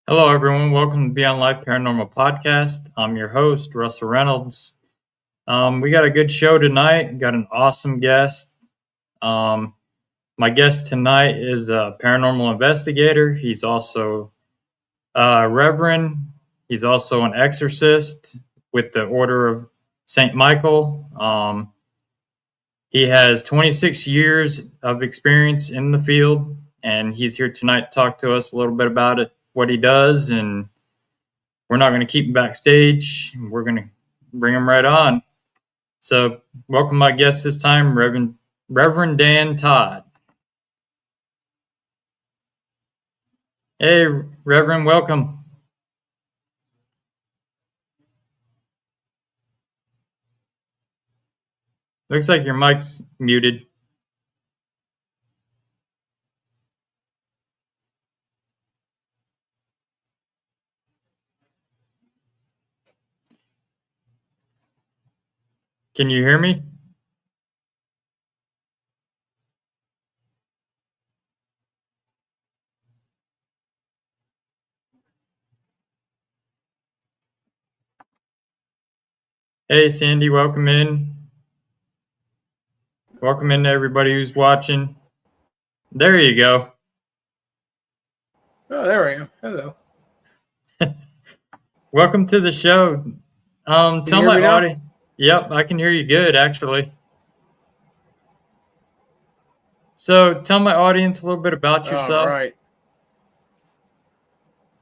Hello, everyone. Welcome to Beyond Life Paranormal Podcast. I'm your host, Russell Reynolds. We got a good show tonight. Got an awesome guest. My guest tonight is a paranormal investigator. He's also a reverend. He's also an exorcist with the Order of St. Michael. He has 26 years of experience in the field, and he's here tonight to talk to us a little bit about it, what he does, and we're not going to keep him backstage. We're going to bring him right on. So, welcome my guest this time, Reverend Dan Todd. Hey, Reverend, welcome. Looks like your mic's muted. Can you hear me? Hey, Sandy, welcome in. Welcome in to everybody who's watching. There you go. Oh, there I am. Hello. Welcome to the show. Tell my audience. Yep, I can hear you good, actually. So, tell my audience a little bit about yourself. All right.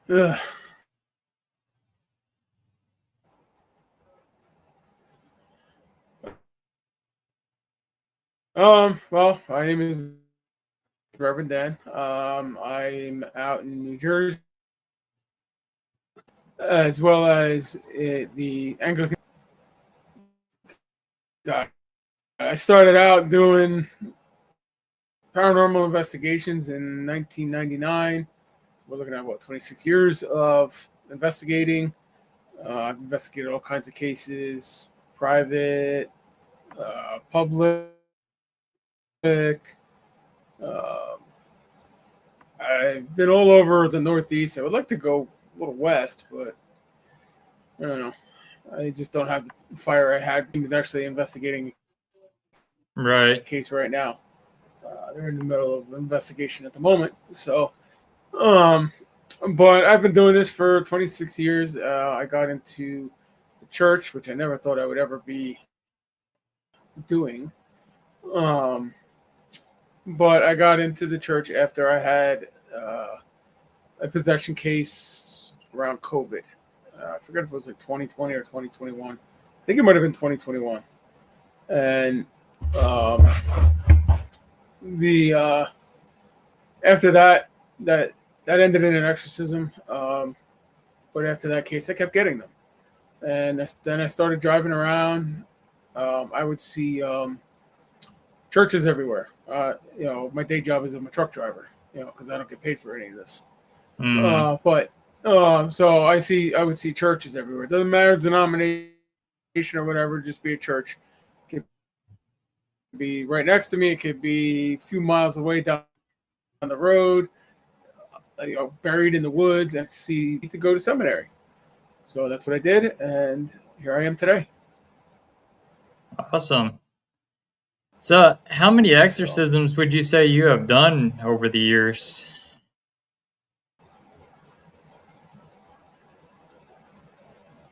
Ugh. Well, my name is Reverend Dan. I'm out in New Jersey, as well as the Anglican. I started out doing paranormal investigations in 1999. We're looking at 26 years of investigating. I've investigated all kinds of cases, private, public. I've been all over the Northeast. I would like to go a little west, but I don't know. I just don't have the fire I had. He was actually investigating a case right now. They're in the middle of investigation at the moment. So, but I've been doing this for 26 years. I got into the church, which I never thought I would ever be doing. But I got into the church after I had a possession case around COVID. I forget if it was like 2020 or 2021. I think it might have been 2021. And after that ended in an exorcism. But after that case, I kept getting them. And then I started driving around. I would see churches everywhere. My day job is I'm a truck driver, because I don't get paid for any of this. So I would see churches everywhere. It doesn't matter denomination or whatever, just be a church. It could be right next to me. It could be a few miles away down the road, buried in the woods, and to go to seminary. So that's what I did, and here I am today. Awesome. So, how many exorcisms would you say you have done over the years?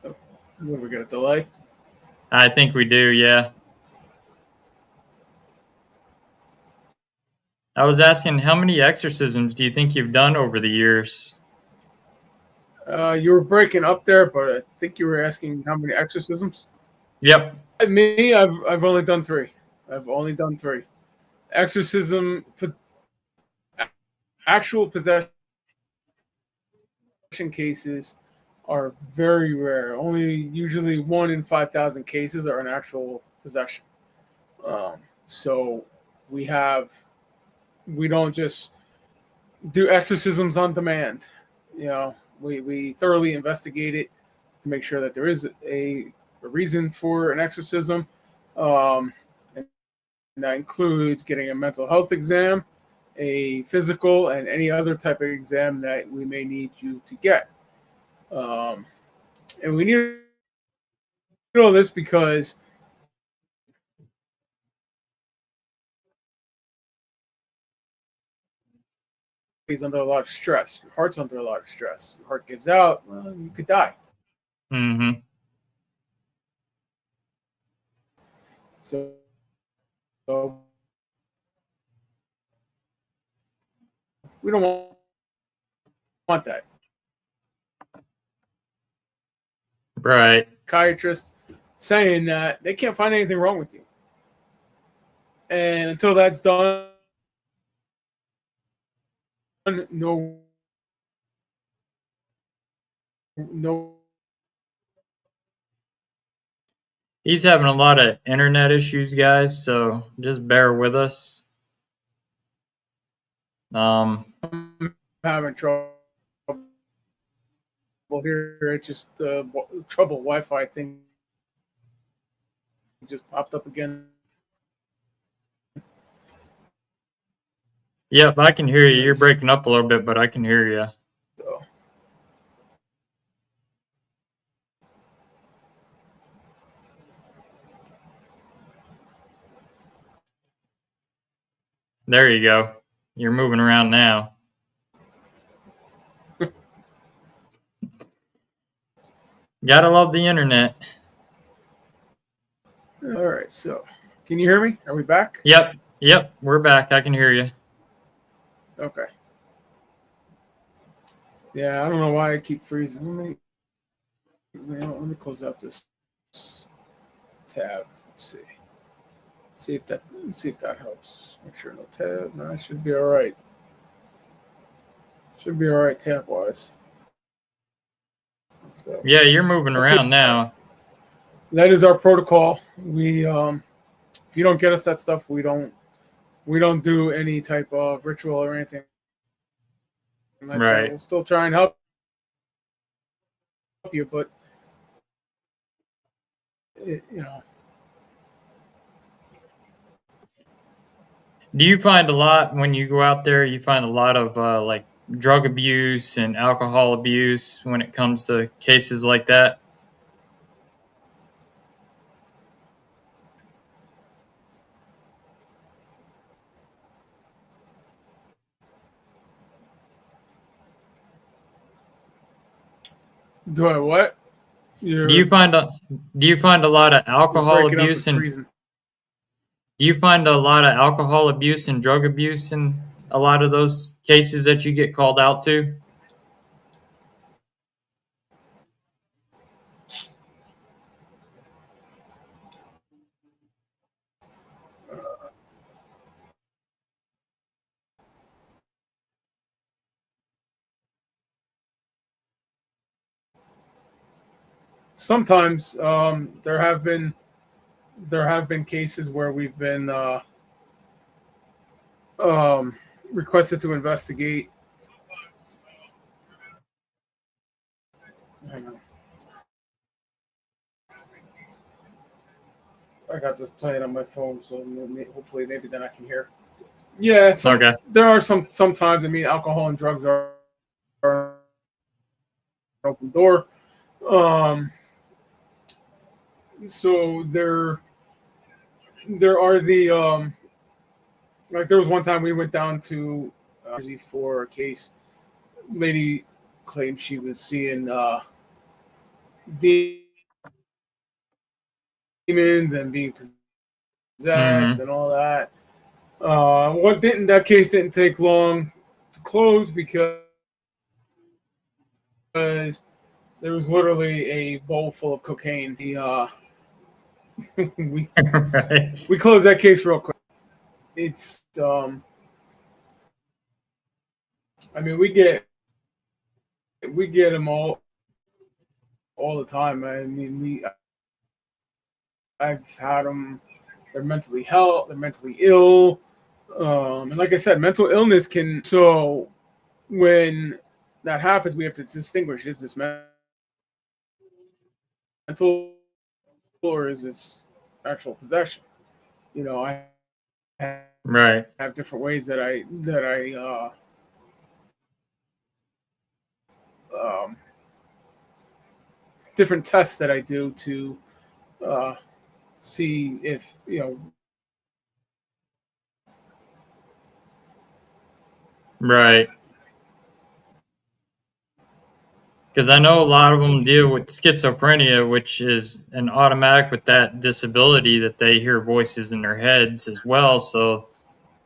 So, what, we got a delay? I think we do, yeah. I was asking, how many exorcisms do you think you've done over the years? You were breaking up there, but I think you were asking how many exorcisms. Yep. Me, I've only done 3. Exorcism, actual possession cases are very rare. Only usually 1 in 5,000 cases are an actual possession. So we don't just do exorcisms on demand. We thoroughly investigate it to make sure that there is a reason for an exorcism. And that includes getting a mental health exam, a physical and any other type of exam that we may need you to get. And we need to know this because he's under a lot of stress. Your heart's under a lot of stress. Your heart gives out, well, you could die. Mm-hmm. So we don't want that. Right. Psychiatrist saying that they can't find anything wrong with you. And until that's done, no He's having a lot of internet issues, guys, so just bear with us. I'm having trouble here. It's just the trouble Wi-Fi thing just popped up again. Yep, I can hear you. You're breaking up a little bit, but I can hear you. So. There you go. You're moving around now. Gotta love the internet. All right, so can you hear me? Are we back? Yep, we're back. I can hear you. Okay. Yeah, I don't know why I keep freezing. Let me close out this tab. Let's see if that helps. Make sure no tab. No, it should be all right. Should be all right tab wise. So yeah, you're moving around now. That is our protocol. We if you don't get us that stuff, we don't do any type of ritual or anything like right. that. We'll still try and help you, but Do you find a lot when you go out there? You find a lot of like drug abuse and alcohol abuse when it comes to cases like that? do I what? Do you find a lot of alcohol abuse and freezing. do you find a lot of alcohol abuse and drug abuse in a lot of those cases that you get called out to? Sometimes there have been cases where we've been requested to investigate. Hang on. I got this playing on my phone, so hopefully maybe then I can hear. Yeah, Okay. There are sometimes. I mean, alcohol and drugs are an open door. So there are the like there was one time we went down to Jersey for a case. Lady claimed she was seeing demons and being possessed and all that. That case didn't take long to close because there was literally a bowl full of cocaine. We closed that case real quick. It's I mean we get them all the time. I mean I've had them. They're mentally ill. And like I said, mental illness can. So when that happens, we have to distinguish: is this mental or is this actual possession? I Right. have different ways that I different tests that I do to see if Right. Because I know a lot of them deal with schizophrenia, which is an automatic with that disability that they hear voices in their heads as well. So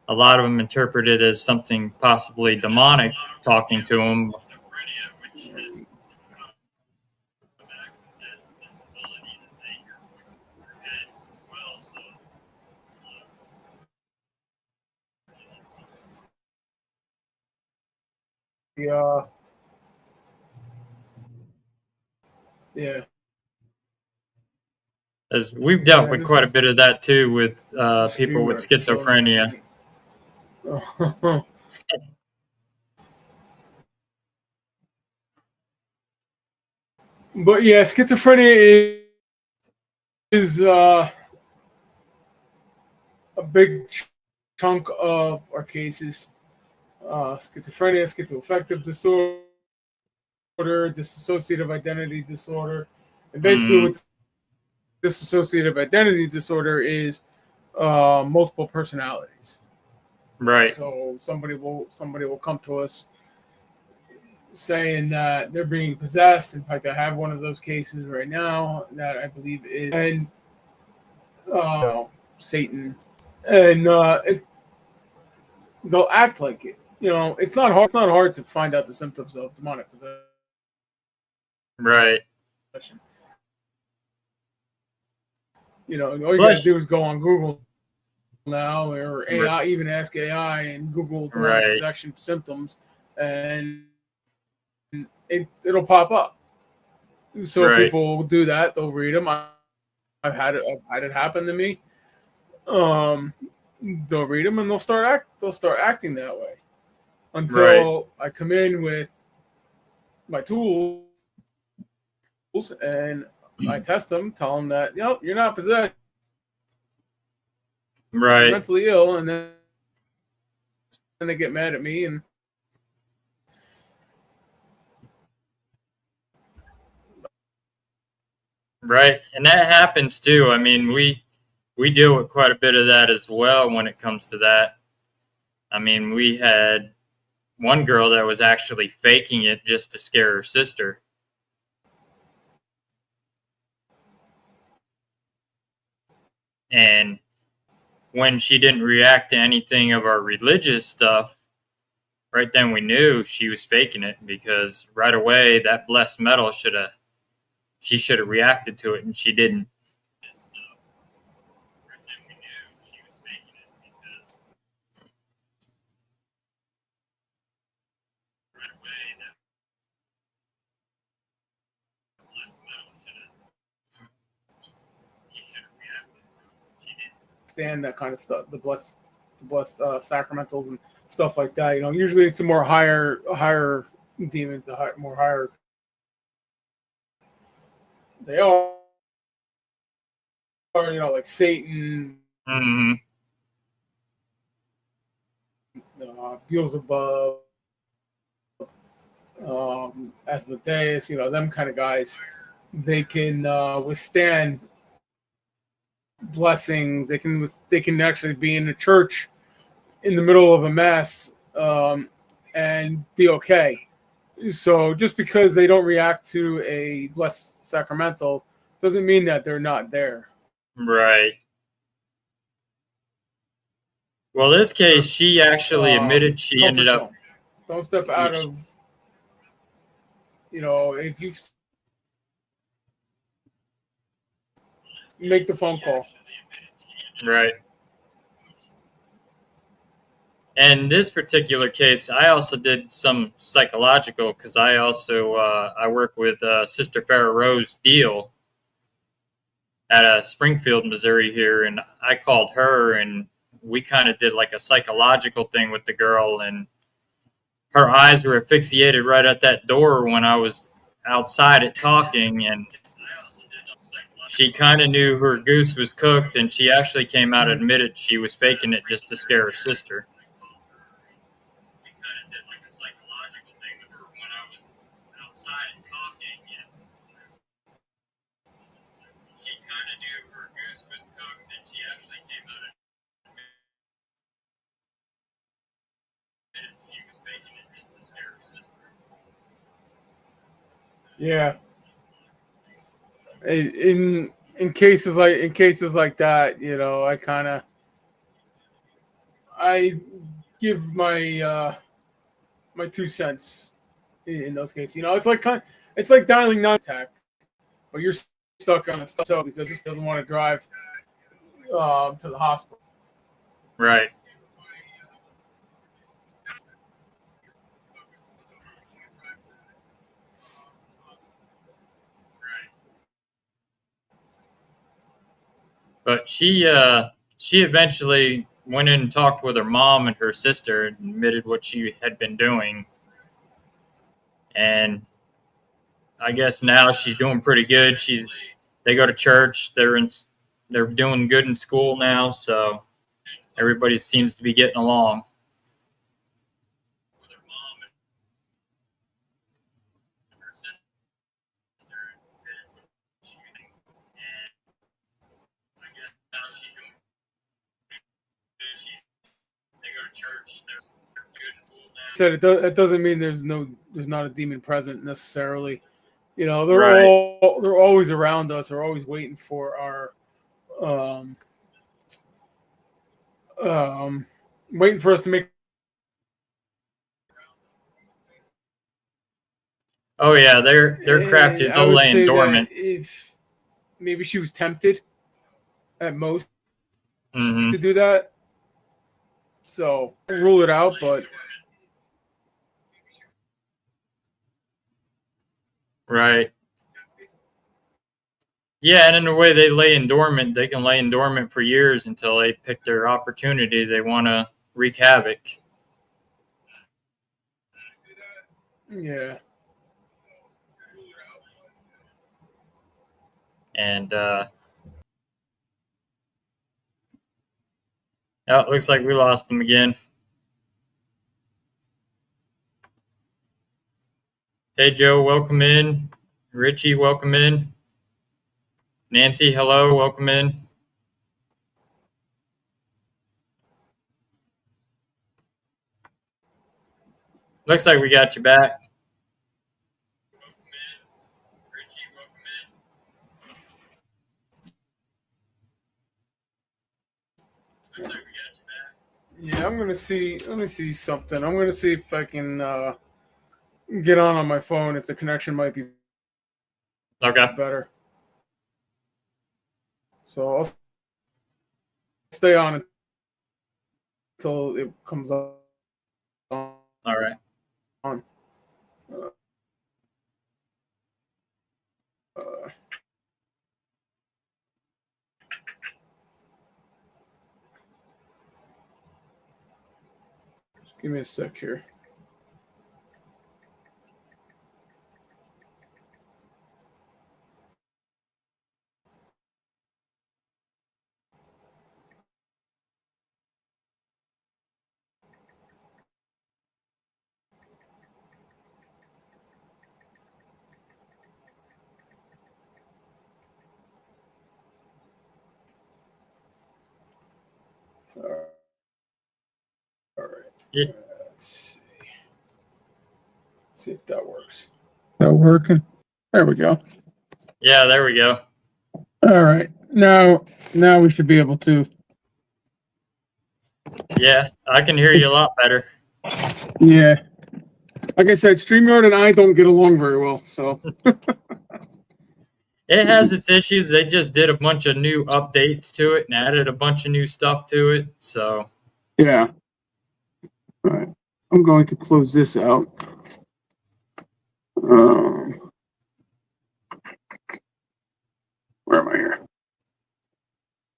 a lot of them interpret it as something possibly demonic talking to them. yeah. Yeah. As we've dealt Yeah, with quite a bit of that too with people with schizophrenia. But yeah, schizophrenia is a big chunk of our cases. Schizophrenia, schizoaffective disorder, dissociative identity disorder, and basically what dissociative identity disorder is multiple personalities. Right. So somebody will come to us saying that they're being possessed. In fact, I have one of those cases right now that I believe is and Satan, and they'll act like it. It's not hard. It's not hard to find out the symptoms of demonic possession. Right. All you gotta do is go on Google now, or AI, even ask AI and Google demonic possession symptoms, and it'll pop up. So people will do that. They'll read them. I've had it happen to me. They'll read them and they'll start acting that way until I come in with my tools and I test them, tell them that you're not possessed, right, you're mentally ill, and then they get mad at me and right, and that happens too. I mean, we deal with quite a bit of that as well when it comes to that. I mean, we had one girl that was actually faking it just to scare her sister. And when she didn't react to anything of our religious stuff, right then we knew she was faking it, because right away that blessed metal she should have reacted to it, and she didn't. stand that kind of stuff, the blessed sacramentals and stuff like that. Usually it's a more higher demons, more higher. They are, like Satan, Beelzebub, Asmodeus, them kind of guys. They can withstand blessings. They can actually be in the church in the middle of a mess and be okay. So just because they don't react to a blessed sacramental doesn't mean that they're not there. Right. Well, this case, she actually admitted she ended up. Don't step out of. If you make the phone call. Right. And this particular case, I also did some psychological, because I also I work with Sister Farrah Rose Deal at Springfield, Missouri here, and I called her and we kind of did like a psychological thing with the girl, and her eyes were asphyxiated right at that door when I was outside it talking, and she kind of knew her goose was cooked, and she actually came out and admitted she was faking it just to scare her sister. Yeah. In cases like that, you know, I give my my 2 cents in those cases. You know, it's like dialing non-attack, but you're stuck on a stop because this doesn't want to drive to the hospital. Right. But she eventually went in and talked with her mom and her sister and admitted what she had been doing. And I guess now she's doing pretty good. They go to church. They're doing good in school now, so everybody seems to be getting along. Said it doesn't mean there's not a demon present necessarily. You know, Right. they're always around us. They're always waiting for our waiting for us to make. Oh yeah, they're crafted. I They'll would lay in say dormant. that if maybe she was tempted at most Mm-hmm. to do that, so rule it out. But Right. Yeah, and in the way they lay in dormant, they can lay in dormant for years until they pick their opportunity. They want to wreak havoc. yeah, And oh, it looks like we lost them again. Hey, Joe, welcome in. Richie, welcome in. Nancy, hello, welcome in. Looks like we got you back. yeah. I'm gonna see. Let me see something. I'm gonna see if I can get on my phone. If the connection might be Okay. better. So I'll stay on until it comes on. All right. Just give me a sec here. All right. Yeah. Let's see if that works. That working? There we go. Yeah, there we go. All right. Now we should be able to. Yeah, I can hear you a lot better. Yeah. Like I said, StreamYard and I don't get along very well. So It has its issues. They just did a bunch of new updates to it and added a bunch of new stuff to it. So yeah. All right. I'm going to close this out. Where am I here?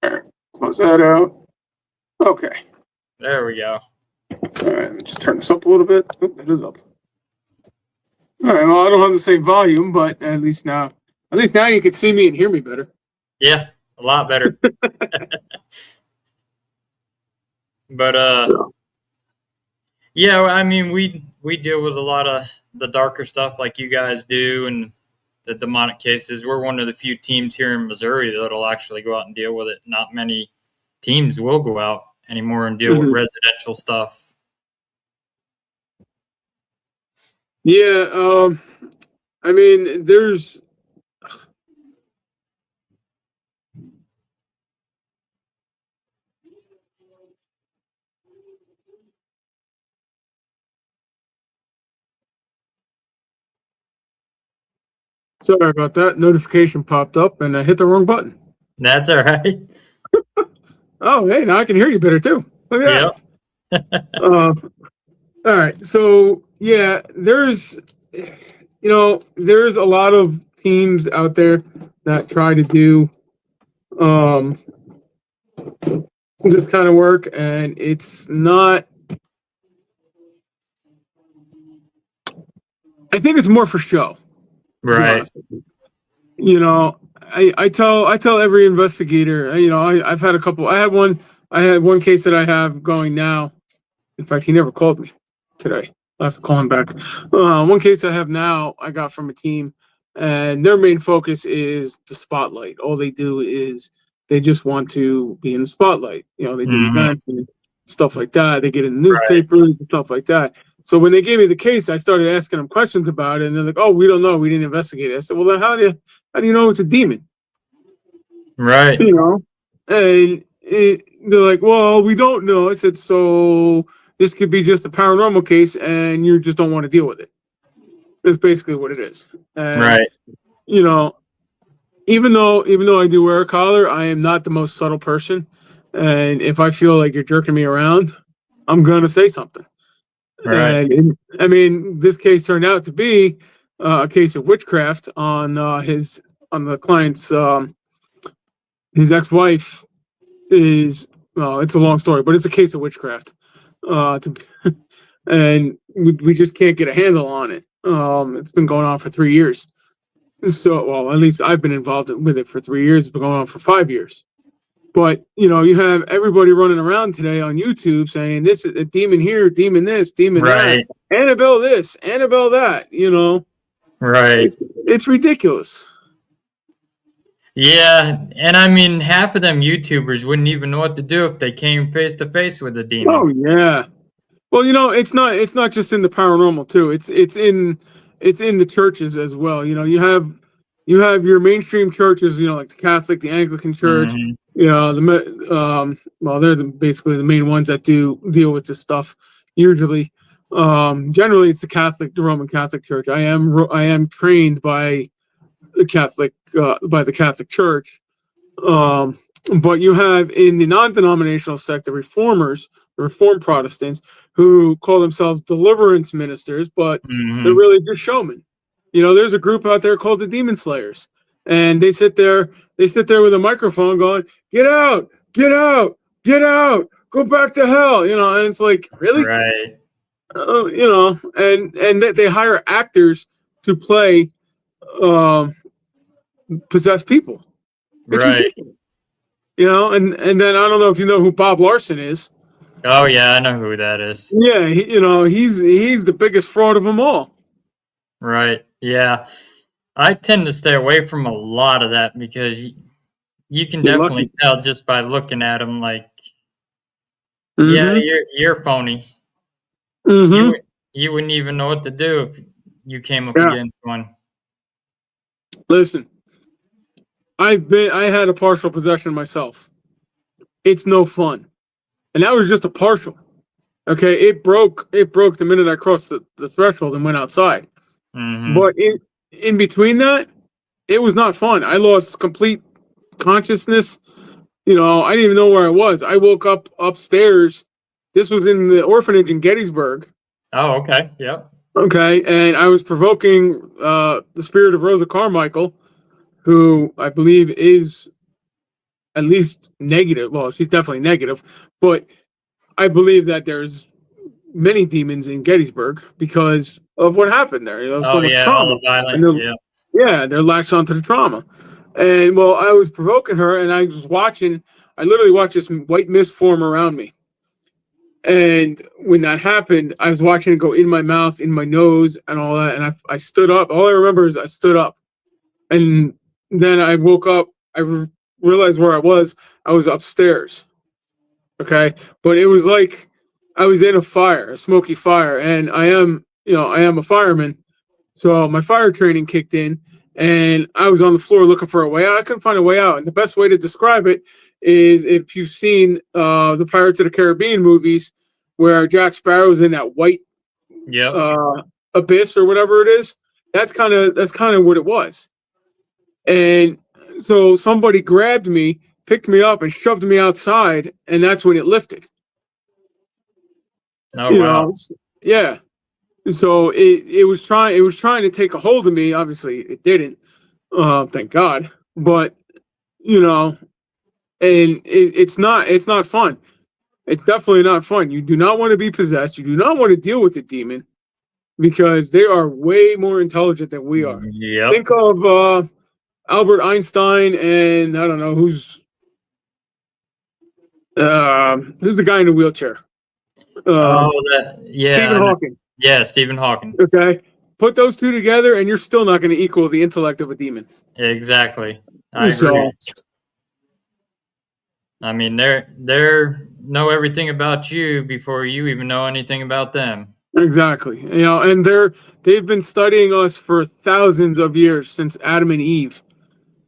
All right. Close that out. Okay. there we go. All right. Let's just turn this up a little bit. Oh, it is up. All right. Well, I don't have the same volume, but at least now you can see me and hear me better. Yeah, a lot better. But yeah, I mean, we deal with a lot of the darker stuff like you guys do, and the demonic cases. We're one of the few teams here in Missouri that'll actually go out and deal with it. Not many teams will go out anymore and deal with residential stuff. Yeah, I mean, there's. Sorry about that. Notification popped up and I hit the wrong button. That's all right. Oh, hey, now I can hear you better too. Look at Yep. that. All right. So, yeah, there's a lot of teams out there that try to do this kind of work, and it's not. I think it's more for show. Right. You know, I tell every investigator. I've had a couple. I had one case that I have going now. In fact, he never called me today. I'll have to call him back. One case I have now, I got from a team, and their main focus is the spotlight. All they do is they just want to be in the spotlight. They do events and stuff like that. They get in the newspapers and stuff like that. So when they gave me the case, I started asking them questions about it, and they're like, "Oh, we don't know. We didn't investigate it." I said, "Well, then how do you know it's a demon?" Right. And they're like, "Well, we don't know." I said, "So this could be just a paranormal case, and you just don't want to deal with it." That's basically what it is. And, right. Even though I do wear a collar, I am not the most subtle person. And if I feel like you're jerking me around, I'm gonna say something. Right. And I mean, this case turned out to be a case of witchcraft on the client's his ex-wife is, well, it's a long story, but it's a case of witchcraft. And we just can't get a handle on it. It's been going on for 3 years. So, well, at least I've been involved with it for 3 years. It's been going on for 5 years. But, you have everybody running around today on YouTube saying this is a demon here, demon this, demon that, Annabelle this, Annabelle that, Right. It's ridiculous. Yeah, and I mean, half of them YouTubers wouldn't even know what to do if they came face to face with a demon. Oh yeah. Well, it's not just in the paranormal too. It's in the churches as well. You have your mainstream churches, like the Catholic, the Anglican Church. Well, they're basically the main ones that do deal with this stuff. Usually, generally, it's the Roman Catholic Church. I am trained by the Catholic Church. But you have in the non-denominational sect the Reformers, the Reformed Protestants, who call themselves deliverance ministers, but they're really just showmen. There's a group out there called the Demon Slayers, and they sit there with a microphone going, "Get out, get out, get out, go back to hell," and it's like, really? Right. And they hire actors to play possessed people. It's ridiculous. And then I don't know if you know who Bob Larson is. Oh yeah, I know who that is. Yeah, he's the biggest fraud of them all. Right. Yeah, I tend to stay away from a lot of that because you can definitely tell just by looking at them. Like, yeah, you're phony. You wouldn't even know what to do if you came up against one. Listen. I had a partial possession myself. It's no fun. And that was just a partial. Okay, it broke the minute I crossed the threshold and went outside. But in between that, it was not fun. I lost complete consciousness. I didn't even know where I was. I woke up upstairs. This was in the orphanage in Gettysburg. Oh, okay. Yep. Okay, and I was provoking the spirit of Rosa Carmichael, who I believe is at least negative. Well, she's definitely negative, but I believe that there's many demons in Gettysburg because of what happened there. So much trauma. All the violence. They're latched onto the trauma. And well, I was provoking her, and I was watching. I literally watched this white mist form around me. And when that happened, I was watching it go in my mouth, in my nose, and all that. And I stood up. All I remember is I stood up. And then I woke up. I realized where I was. I was upstairs. Okay. But it was like I was in a fire, a smoky fire. And I am a fireman. So my fire training kicked in. And I was on the floor looking for a way out. I couldn't find a way out. And the best way to describe it is if you've seen the Pirates of the Caribbean movies where Jack Sparrow's in that white abyss or whatever it is. That's kind of what it was. And so somebody grabbed me, picked me up, and shoved me outside, and that's when it lifted. Oh, wow. Yeah. So it was trying to take a hold of me. Obviously, it didn't. Thank God. But and it's not fun. It's definitely not fun. You do not want to be possessed. You do not want to deal with the demon because they are way more intelligent than we are. Yep. Think of Albert Einstein and I don't know who's the guy in the wheelchair. Stephen Hawking. Yeah, Stephen Hawking. Okay. Put those two together and you're still not going to equal the intellect of a demon. Exactly. I agree. I mean, they know everything about you before you even know anything about them. Exactly. And they've been studying us for thousands of years since Adam and Eve.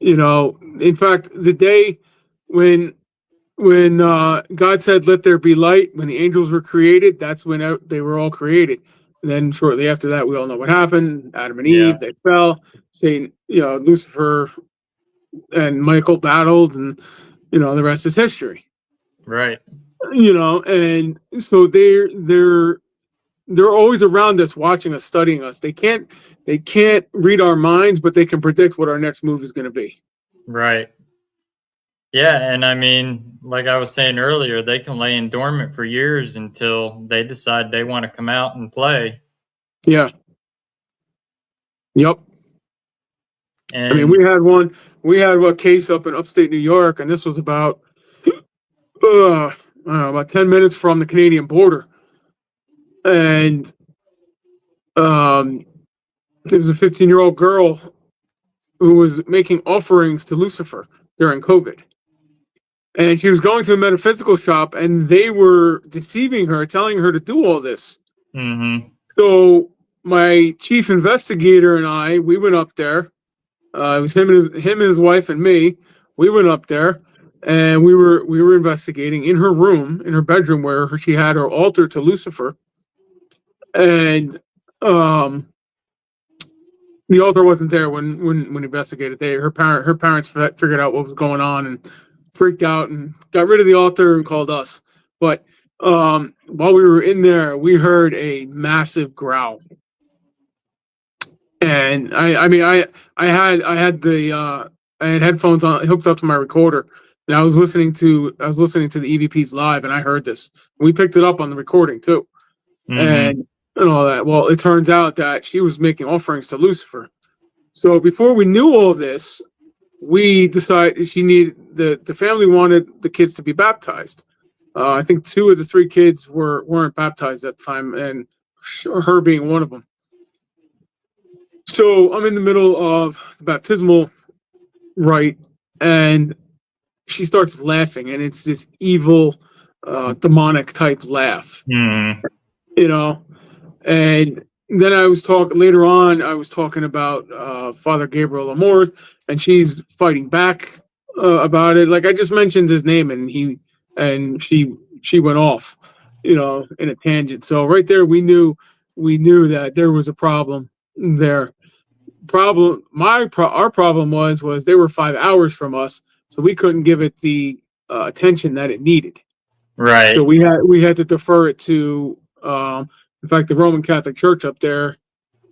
In fact, the day when God said, "Let there be light," when the angels were created, that's when they were all created. And then shortly after that, we all know what happened. Adam and Eve, they fell. Satan, Lucifer and Michael battled, and the rest is history. Right. And so they're always around us, watching us, studying us. They can't read our minds, but they can predict what our next move is going to be. Right. Yeah, and I mean, like I was saying earlier, they can lay in dormant for years until they decide they want to come out and play. Yeah. Yep. And I mean, we had a case up in upstate New York, and this was about about 10 minutes from the Canadian border. And there was a 15-year-old girl who was making offerings to Lucifer during COVID. And she was going to a metaphysical shop, and they were deceiving her, telling her to do all this. Mm-hmm. So my chief investigator and we went up there. It was him and his wife and me. We went up there, and we were investigating in her room, in her bedroom, where she had her altar to Lucifer. And the altar wasn't there when investigated. Her parents figured out what was going on and freaked out and got rid of the altar and called us. But while we were in there, we heard a massive growl. And I had headphones on, hooked up to my recorder, and I was listening to the EVPs live, and I heard this. We picked it up on the recording too, and all that. Well, it turns out that she was making offerings to Lucifer. So before we knew all this, we decided the family wanted the kids to be baptized. I think 2 of the 3 kids weren't baptized at the time, and her being one of them. So I'm in the middle of the baptismal rite, and she starts laughing, and it's this evil, demonic type laugh. Mm. And then I was talking about Father Gabriel Amorth, and she's fighting back about it. Like I just mentioned his name, and she went off, in a tangent. So right there, we knew that there was a problem there. Our problem was they were 5 hours from us, so we couldn't give it the attention that it needed. Right. So we had to defer it to. In fact, the Roman Catholic Church up there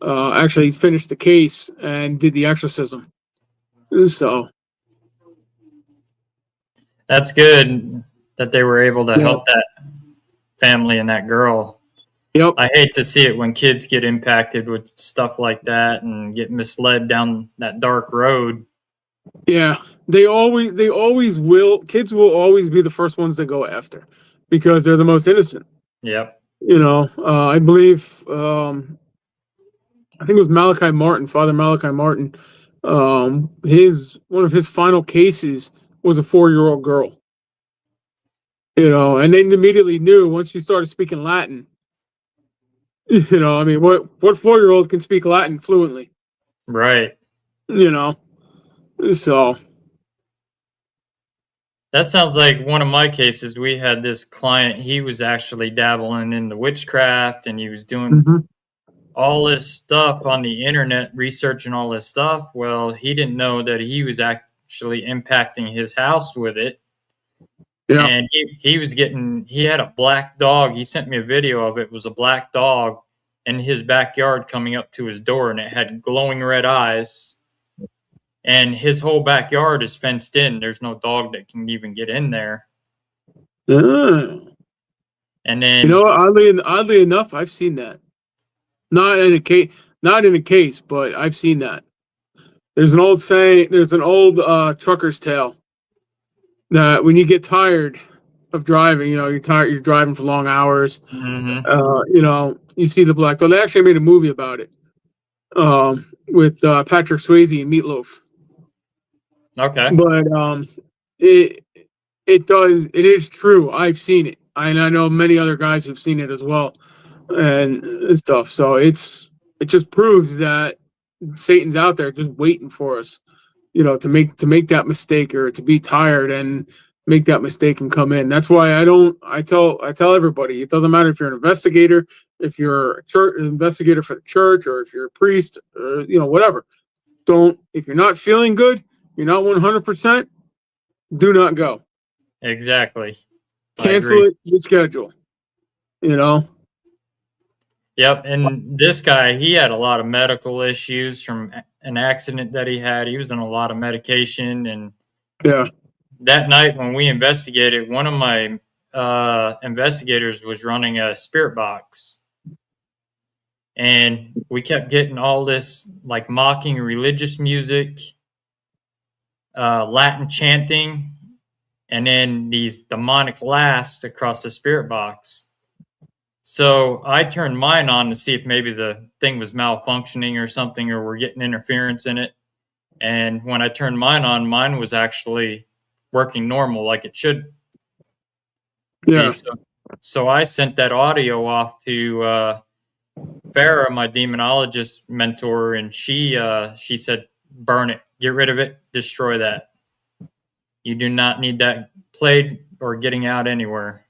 actually finished the case and did the exorcism. So that's good that they were able to help that family and that girl. Yep. I hate to see it when kids get impacted with stuff like that and get misled down that dark road. Yeah, they always will. Kids will always be the first ones to go after because they're the most innocent. Yep. I believe I think it was Malachi Martin, Father Malachi Martin. His one of his final cases was a 4-year-old girl. And they immediately knew once you started speaking Latin. I mean, what 4-year-old can speak Latin fluently? Right. So That sounds like one of my cases. We had this client, he was actually dabbling in the witchcraft and he was doing mhm. all this stuff on the internet, researching all this stuff. Well, he didn't know that he was actually impacting his house with it. Yeah. And he had a black dog. He sent me a video of it. It was a black dog in his backyard coming up to his door, and it had glowing red eyes. And his whole backyard is fenced in. There's no dog that can even get in there. Ah. And then, Oddly enough, I've seen that. Not in a case, but I've seen that. There's an old saying. There's an old trucker's tale that when you get tired of driving, you're tired. You're driving for long hours. mhm, You see the black dog. They actually made a movie about it with Patrick Swayze and Meatloaf. okay, But it is true. I've seen it, and I know many other guys who've seen it as well, and stuff. So it just proves that Satan's out there just waiting for us, to make that mistake or to be tired and make that mistake and come in. That's why I tell everybody, it doesn't matter if you're an investigator, if you're an investigator for the church, or if you're a priest, or whatever. If you're not feeling good, you're not 100%, do not go. exactly. Cancel it, reschedule. Yep, and this guy, he had a lot of medical issues from an accident that he had. He was on a lot of medication, and Yeah. that night when we investigated, one of my investigators was running a spirit box, and we kept getting all this like mocking religious music, Latin chanting, and then these demonic laughs across the spirit box. So I turned mine on to see if maybe the thing was malfunctioning or something, or we're getting interference in it. And when I turned mine on, mine was actually working normal like it should Yeah. be. So I sent that audio off to Farah, my demonologist mentor, and she said, burn it, get rid of it, destroy that. You do not need that played or getting out anywhere.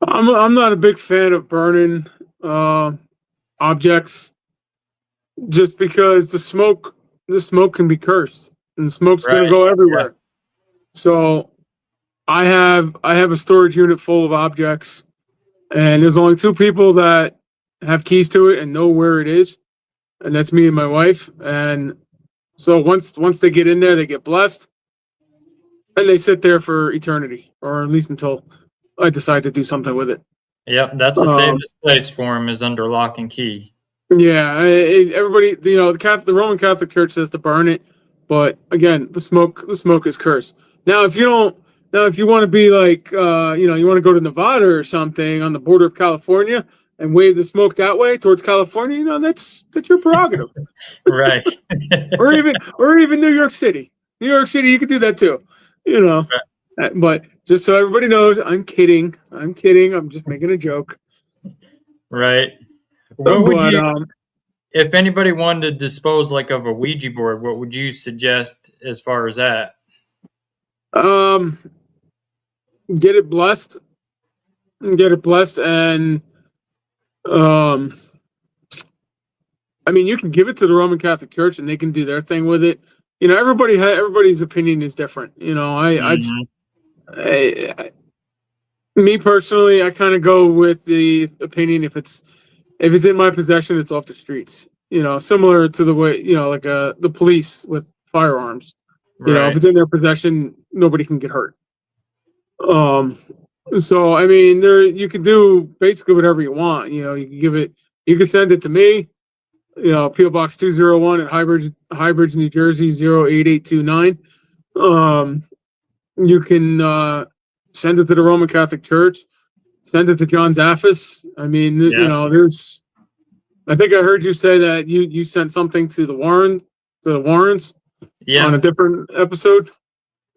I'm not a big fan of burning objects, just because the smoke can be cursed, and the smoke's going to go everywhere. Yeah. So I have a storage unit full of objects, and there's only 2 people that have keys to it and know where it is, and that's me and my wife. And so once they get in there, they get blessed, and they sit there for eternity, or at least until I decide to do something with it. Yep, that's the safest place for him, is under lock and key. Yeah, everybody, the Roman Catholic Church says to burn it, but again, the smoke is cursed. Now, if you want to be like, you want to go to Nevada or something on the border of California and wave the smoke that way towards California, that's your prerogative. Right. or even New York City. New York City, you could do that too. Right. But just so everybody knows, I'm kidding. I'm just making a joke. Right. What would you, if anybody wanted to dispose like of a Ouija board, what would you suggest as far as that? Get it blessed, and I mean, you can give it to the Roman Catholic Church and they can do their thing with it. Everybody's opinion is different. Me personally, I kind of go with the opinion, if it's in my possession, it's off the streets. Similar to the way, like the police with firearms. Right. If it's in their possession, nobody can get hurt. So I mean, you can do basically whatever you want. You can send it to me. PO Box 201 at Highbridge, New Jersey 08829. You can send it to the Roman Catholic Church. Send it to John Zaffis. I mean, there's. I think I heard you say that you sent something to the Warrens. On a different episode.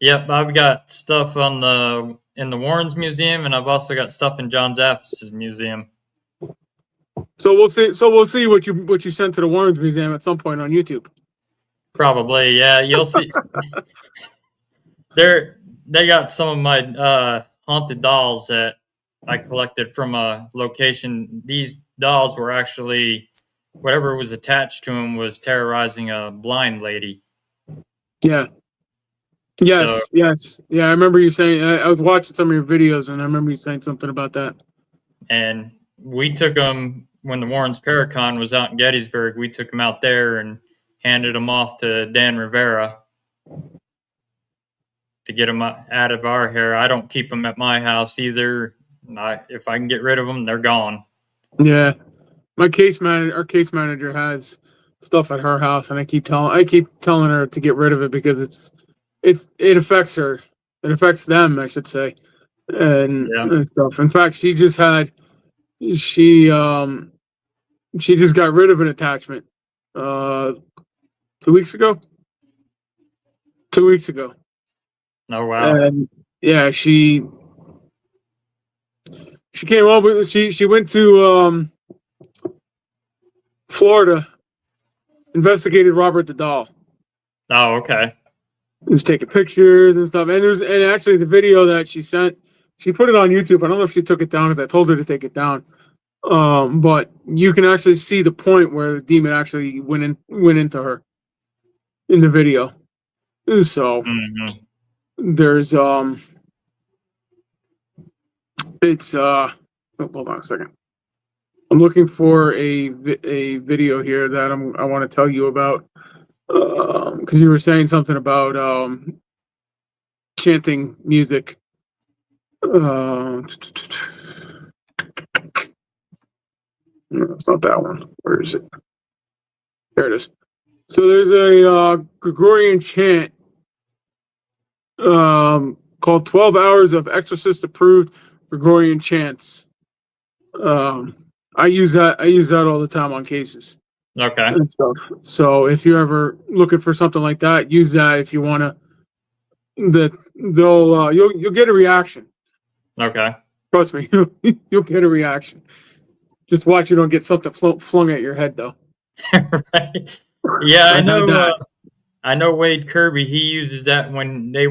Yep, I've got stuff in the Warrens Museum, and I've also got stuff in John Zaffis' museum. So we'll see what you sent to the Warrens Museum at some point on YouTube. Probably, yeah. You'll see. They got some of my haunted dolls that I collected from a location. These dolls were actually, whatever was attached to them was terrorizing a blind lady. Yeah. Yes. Yeah, I remember you saying. I was watching some of your videos, and I remember you saying something about that. And we took them when the Warrens Paracon was out in Gettysburg. We took them out there and handed them off to Dan Rivera to get them out of our hair. I don't keep them at my house either. If I can get rid of them, they're gone. Yeah, our case manager has stuff at her house, and I keep telling her to get rid of it because it affects her. It affects them, I should say, and stuff. In fact, she just got rid of an attachment 2 weeks ago. 2 weeks ago. Oh wow! And yeah, she came over. She went to Florida. Investigated Robert the Doll. Oh, okay. He was taking pictures and stuff. And actually the video that she sent, she put it on YouTube. I don't know if she took it down because I told her to take it down. But you can actually see the point where the demon actually went into her in the video. So there's it's hold on a second. I'm looking for a video here that I want to tell you about because you were saying something about chanting music. No, it's not that one. Where is it? There it is. So there's a Gregorian chant called 12 Hours of Exorcist Approved Gregorian Chants. I use that all the time on cases. Okay. And stuff. So if you're ever looking for something like that, use that if you want to. You'll get a reaction. Okay. Trust me, you'll get a reaction. Just watch you don't get something flung at your head though. Right. Yeah, I know. I know Wade Kirby. He uses that when they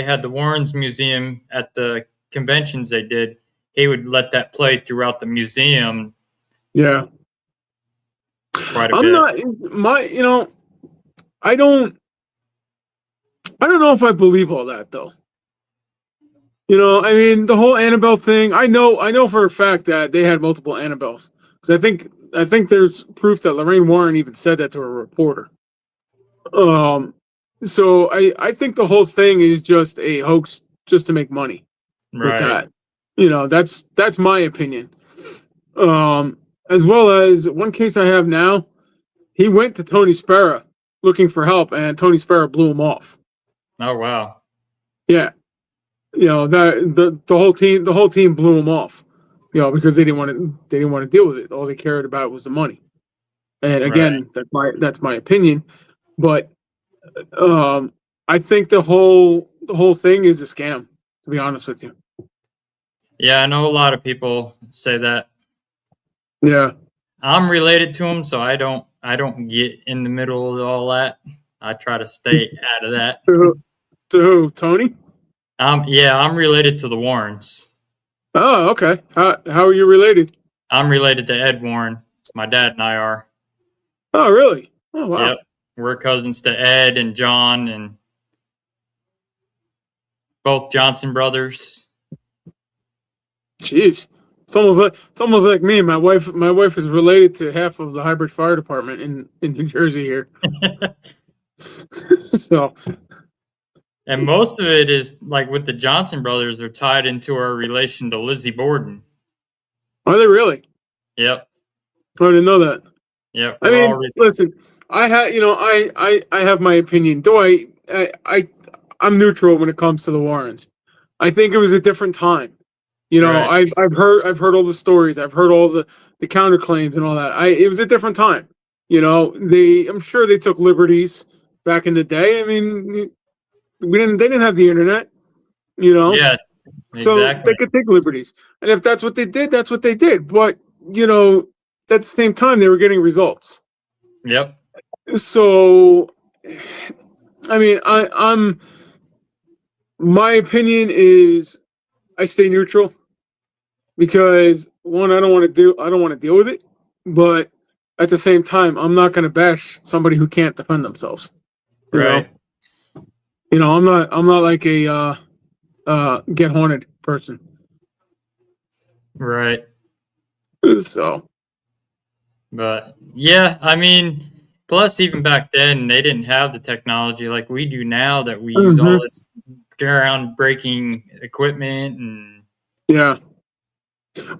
had the Warrens Museum at the conventions they did. He would let that play throughout the museum. Yeah. Quite a bit. I don't know if I believe all that though. I mean, the whole Annabelle thing. I know for a fact that they had multiple Annabelles. Because I think there's proof that Lorraine Warren even said that to a reporter. So I think the whole thing is just a hoax, just to make money. Right. With that. That's my opinion. As well as one case I have now, he went to Tony Spera looking for help, and Tony Spera blew him off. Oh wow! Yeah, that the whole team blew him off. Because they didn't want to deal with it. All they cared about was the money. And again, that's my opinion. But I think the whole thing is a scam. To be honest with you. Yeah, I know a lot of people say that. Yeah. I'm related to him, so I don't get in the middle of all that. I try to stay out of that. To who? Tony? Yeah, I'm related to the Warrens. Oh, okay. How are you related? I'm related to Ed Warren. My dad and I are. Oh, really? Oh, wow. Yep. We're cousins to Ed and John and both Johnson brothers. Jeez. It's almost like me. My wife is related to half of the Highbridge Fire Department in New Jersey here. So, and most of it is like with the Johnson brothers, they're tied into our relation to Lizzie Borden. Are they really? Yep. I didn't know that. Yep. I mean, listen, I have, I have my opinion. Though I'm neutral when it comes to the Warrens. I think it was a different time. Right. I've heard all the stories. I've heard all the counterclaims and all that. It was a different time. I'm sure they took liberties back in the day. I mean, they didn't have the internet, Yeah. so Exactly. they could take liberties. And if that's what they did, that's what they did. But at the same time, they were getting results. Yep. So, I mean, I'm my opinion is I stay neutral because one, I don't want to deal with it, but at the same time, I'm not going to bash somebody who can't defend themselves. Right. I'm not like a get haunted person. Right. So, But yeah, I mean, plus even back then they didn't have the technology like we do now that we use all this groundbreaking equipment and yeah.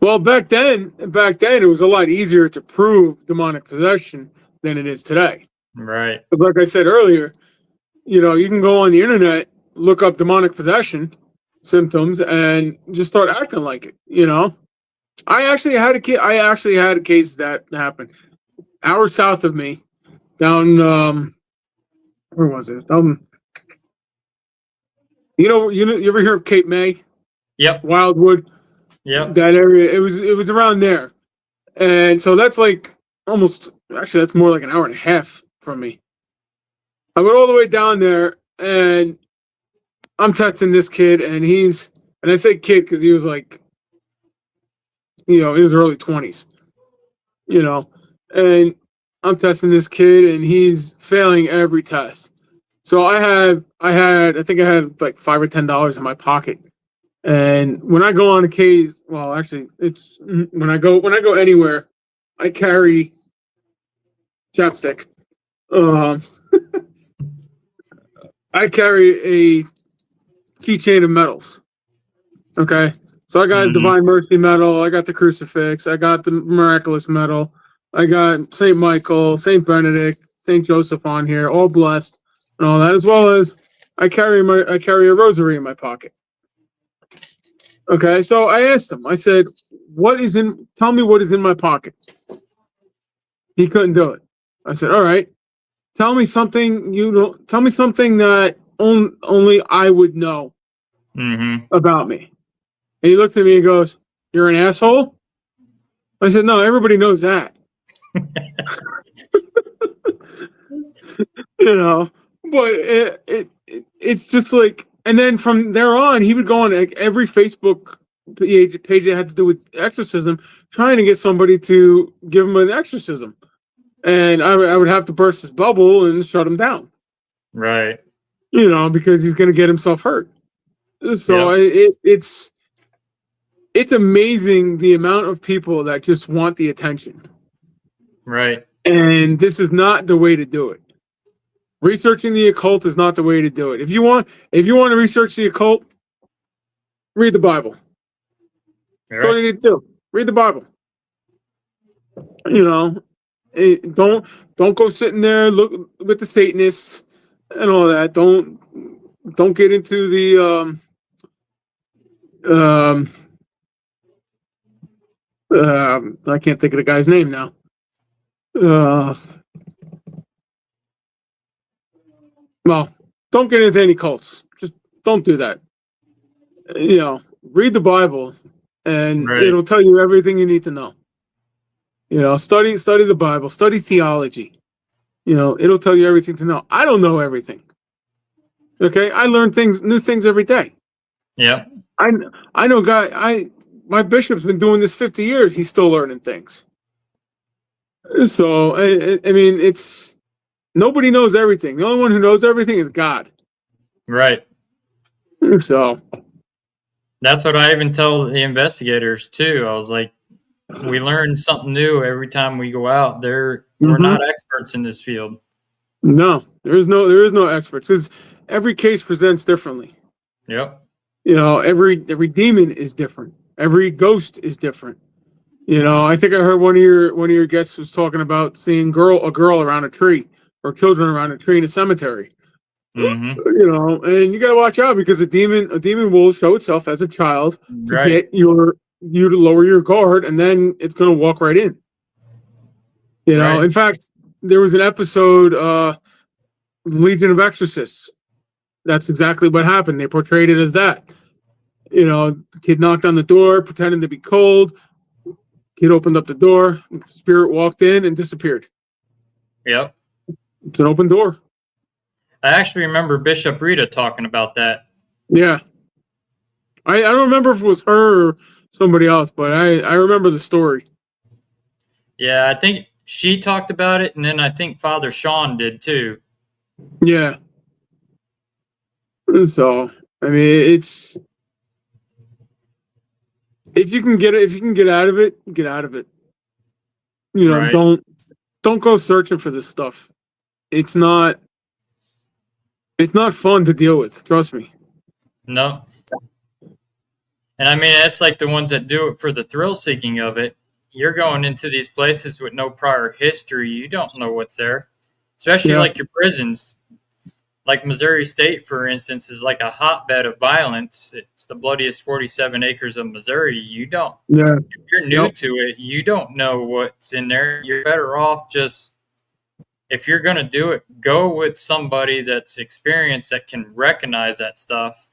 Well, back then it was a lot easier to prove demonic possession than it is today. right. Because like I said earlier, you can go on the internet, look up demonic possession symptoms, and just start acting like it. I actually had a case that happened hours south of me, down where was it? You ever hear of Cape May? Yep. Wildwood. Yep. That area. It was around there. And so that's like that's more like an hour and a half from me. I went all the way down there and I'm texting this kid and I say kid because he was like, in his early 20s, and I'm testing this kid and he's failing every test. So I think I had like $5 or $10 in my pocket. And when I go on a case, well, actually, it's when I go anywhere, I carry chapstick. I carry a keychain of medals. Okay, so I got a Divine Mercy medal. I got the crucifix. I got the miraculous medal. I got Saint Michael, Saint Benedict, Saint Joseph on here, all blessed and all that, as well as I carry a rosary in my pocket. Okay, so I asked him. I said, tell me what is in my pocket." He couldn't do it. I said, "All right, tell me something that only I would know about me." And he looked at me and goes, "You're an asshole?" I said, "No, everybody knows that." But it's just like, and then from there on, he would go on like every Facebook page that had to do with exorcism, trying to get somebody to give him an exorcism, and I would have to burst his bubble and shut him down, Right. Because he's going to get himself hurt. So it's amazing the amount of people that just want the attention, Right. and this is not the way to do it. Researching the occult is not the way to do it. If you want to research the occult, read the Bible. That's all you need to do. Read the Bible. Don't go sitting there look with the Satanists and all that. Don't get into the I can't think of the guy's name now. Well, don't get into any cults. Just don't do that. Read the Bible, and it'll tell you everything you need to know. Study the Bible, study theology. It'll tell you everything to know. I don't know everything. Okay, I learn new things every day. Yeah. I know my bishop's been doing this 50 years. He's still learning things. So I mean, it's nobody knows everything. The only one who knows everything is God. Right. So that's what I even tell the investigators too. I was like, we learn something new every time we go out. We're not experts in this field. No, there is no experts, because every case presents differently. Yep. Every demon is different. Every ghost is different. I think I heard one of your guests was talking about seeing a girl around a tree or children around a tree in a cemetery. Mm-hmm. And you got to watch out because a demon will show itself as a child to Right. get you to lower your guard, and then it's going to walk right in. Right. In fact, there was an episode, Legion of Exorcists. That's exactly what happened. They portrayed it as that. The kid knocked on the door, pretending to be cold. Kid opened up the door, spirit walked in and disappeared. Yep. It's an open door. I actually remember Bishop Rita talking about that. Yeah. I don't remember if it was her or somebody else, but I remember the story. Yeah, I think she talked about it, and then I think Father Sean did too. Yeah. So, I mean, it's if you can get out of it, get out of it. Right. Don't go searching for this stuff. It's not fun to deal with, trust me. No. And I mean, that's like the ones that do it for the thrill seeking of it. You're going into these places with no prior history. You don't know what's there. Especially like your prisons. Like Missouri State, for instance, is like a hotbed of violence. It's the bloodiest 47 acres of Missouri. You don't, if you're new to it, you don't know what's in there. You're better off just, if you're going to do it, go with somebody that's experienced that can recognize that stuff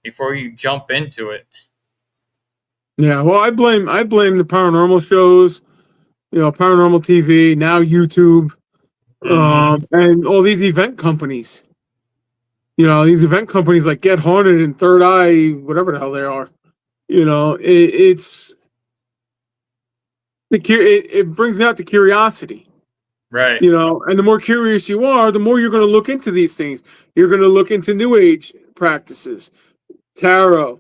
before you jump into it. Yeah, well, I blame the paranormal shows, paranormal TV, now YouTube, and all these event companies. These event companies like Get Haunted and Third Eye, whatever the hell they are. It brings out the curiosity. Right. And the more curious you are, the more you're going to look into these things. You're going to look into New Age practices, tarot,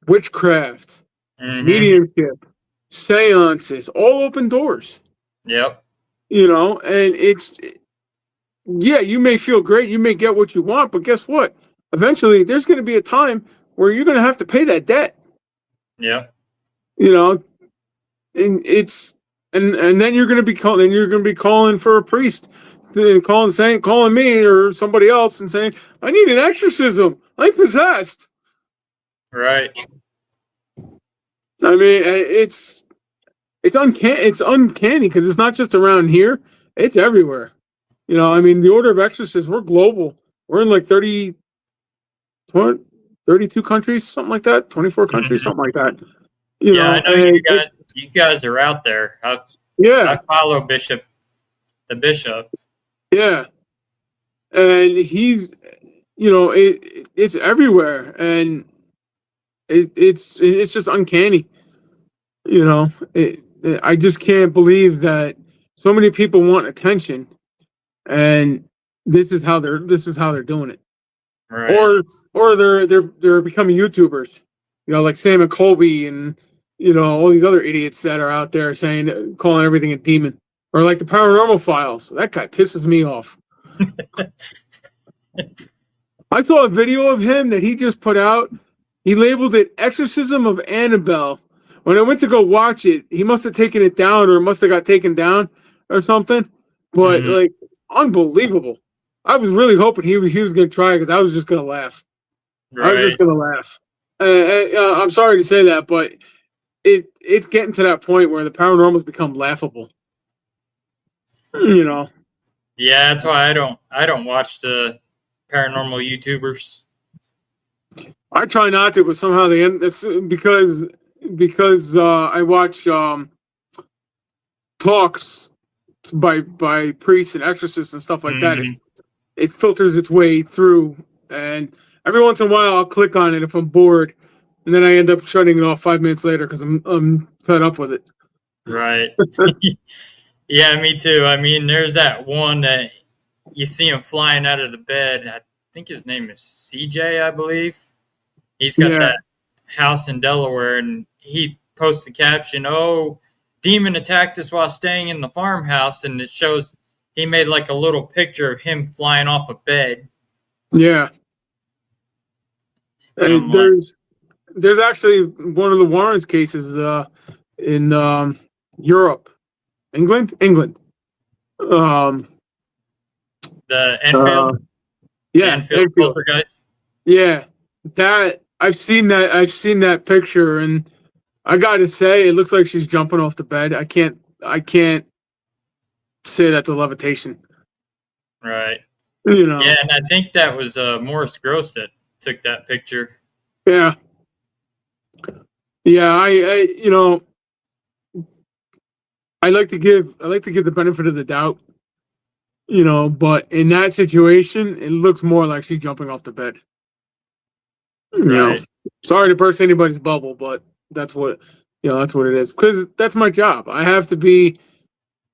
witchcraft, mediumship, seances, all open doors. Yep. And you may feel great, you may get what you want, but guess what? Eventually, there's going to be a time where you're going to have to pay that debt. Yep. And and then you're going to be calling for a priest, calling me or somebody else and saying, I need an exorcism. I'm possessed. Right. I mean, it's uncanny. It's uncanny because it's not just around here; it's everywhere. I mean, the Order of Exorcists, we're global. We're in like 32 countries, something like that. 24 countries, something like that. I know you guys are out there. I follow the bishop. Yeah, and he's, it's everywhere, and it's just uncanny. I just can't believe that so many people want attention, and this is how they're doing it. Right. Or they're becoming YouTubers, like Sam and Colby and all these other idiots that are out there calling everything a demon, or like the Paranormal Files. That guy pisses me off. I saw a video of him that he just put out. He labeled it Exorcism of Annabelle. When I went to go watch it, he must have taken it down, or it must have got taken down or something. But like, unbelievable. I was really hoping he was going to try, because I was just going to laugh. Right. I was just going to laugh. I'm sorry to say that, but it's getting to that point where the paranormal's become laughable. Yeah, that's why I don't watch the paranormal YouTubers. I try not to, but somehow they end. That's because I watch talks by priests and exorcists and stuff like that. It filters its way through, and every once in a while I'll click on it if I'm bored, and then I end up shutting it off 5 minutes later because I'm fed up with it. Right. Yeah, me too. I mean, there's that one that you see him flying out of the bed. I think his name is CJ, I believe. He's got that house in Delaware, and he posts a caption, "Oh, demon attacked us while staying in the farmhouse," and it shows he made like a little picture of him flying off a bed. Yeah. There's actually one of the Warrens cases. in Europe, England. Um, The Enfield, the yeah, Enfield Enfield. poltergeist. Yeah, that I've seen that. I've seen that picture, and I got to say, it looks like she's jumping off the bed. I can't say that's a levitation. Right. You know. Yeah, and I think that was Morris Gross that took that picture. Yeah. Yeah, I you know, I like to give the benefit of the doubt, you know, but in that situation, it looks more like she's jumping off the bed. You know, Right. sorry to burst anybody's bubble, but that's what that's what it is. Because that's my job. I have to be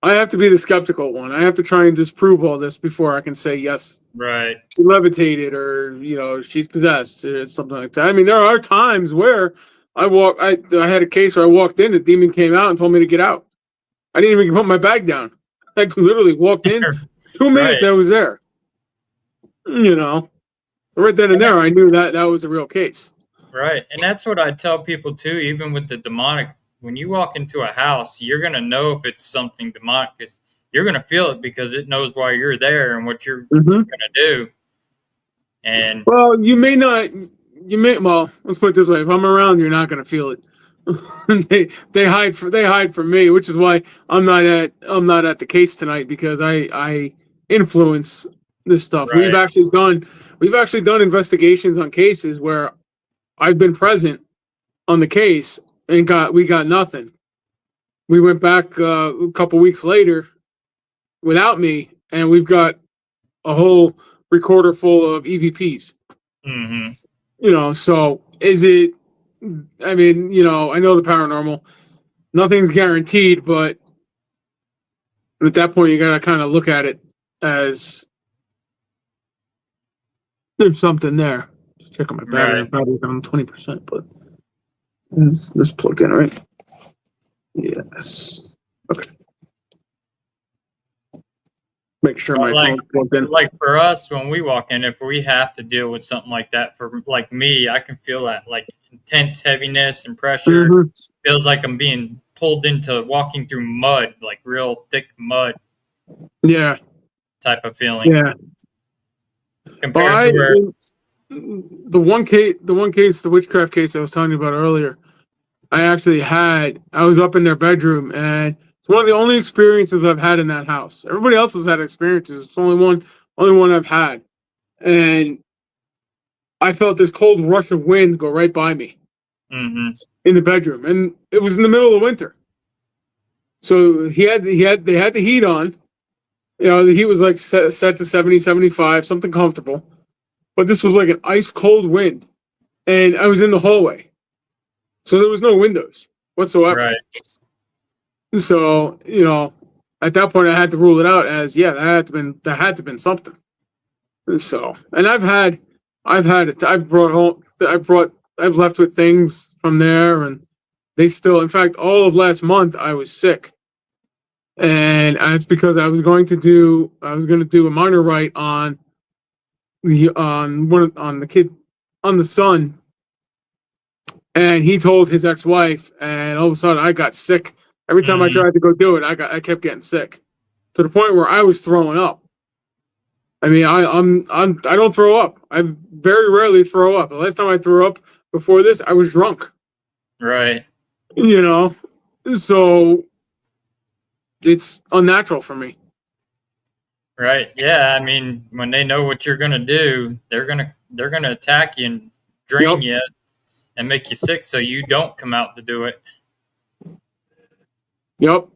the skeptical one. I have to try and disprove all this before I can say yes, Right. she levitated, or she's possessed, or something like that. I mean, there are times where I had a case where I walked in, the demon came out and told me to get out. I didn't even put my bag down. I literally walked in. 2 minutes, Right. I was there. Right then and there, I knew that was a real case. Right. And that's what I tell people too, even with the demonic. When you walk into a house, you're going to know if it's something demonic. You're going to feel it because it knows why you're there and what you're going to do. And well, well, let's put it this way: if I'm around, you're not going to feel it. they hide from me, which is why I'm not at the case tonight, because I influence this stuff. Right. We've actually done investigations on cases where I've been present on the case and we got nothing. We went back a couple weeks later without me, and we've got a whole recorder full of EVPs. Mm-hmm. So is it? I mean, I know the paranormal. Nothing's guaranteed, but at that point, you got to kind of look at it as there's something there. Just checking my battery. Right. Probably on 20%, but this plugged in, right? Yes. Okay. Make sure my phone's plugged in. Like for us, when we walk in, if we have to deal with something like that, for like me, I can feel that like intense heaviness and pressure. Mm-hmm. Feels like I'm being pulled into walking through mud, like real thick mud. Yeah. Type of feeling. Yeah. Compared to where the one case, the witchcraft case I was telling you about earlier, I was up in their bedroom, and it's one of the only experiences I've had in that house. Everybody else has had experiences. It's only one I've had. And I felt this cold rush of wind go right by me in the bedroom. And it was in the middle of winter. So they had the heat on. The heat was like set to 70, 75, something comfortable. But this was like an ice cold wind. And I was in the hallway. So there was no windows whatsoever. Right. So, at that point I had to rule it out as, that had to been something. So, and I've left with things from there, and they still, in fact, all of last month I was sick. And that's because I was going to do a minor rite on the son, and he told his ex-wife, and all of a sudden I got sick. Every time I tried to go do it, I kept getting sick, to the point where I was throwing up. I mean, I don't throw up. I very rarely throw up. The last time I threw up before this, I was drunk. Right. So it's unnatural for me. Right. Yeah. I mean, when they know what you're gonna do, they're gonna attack you and drain you and make you sick, so you don't come out to do it. Yep.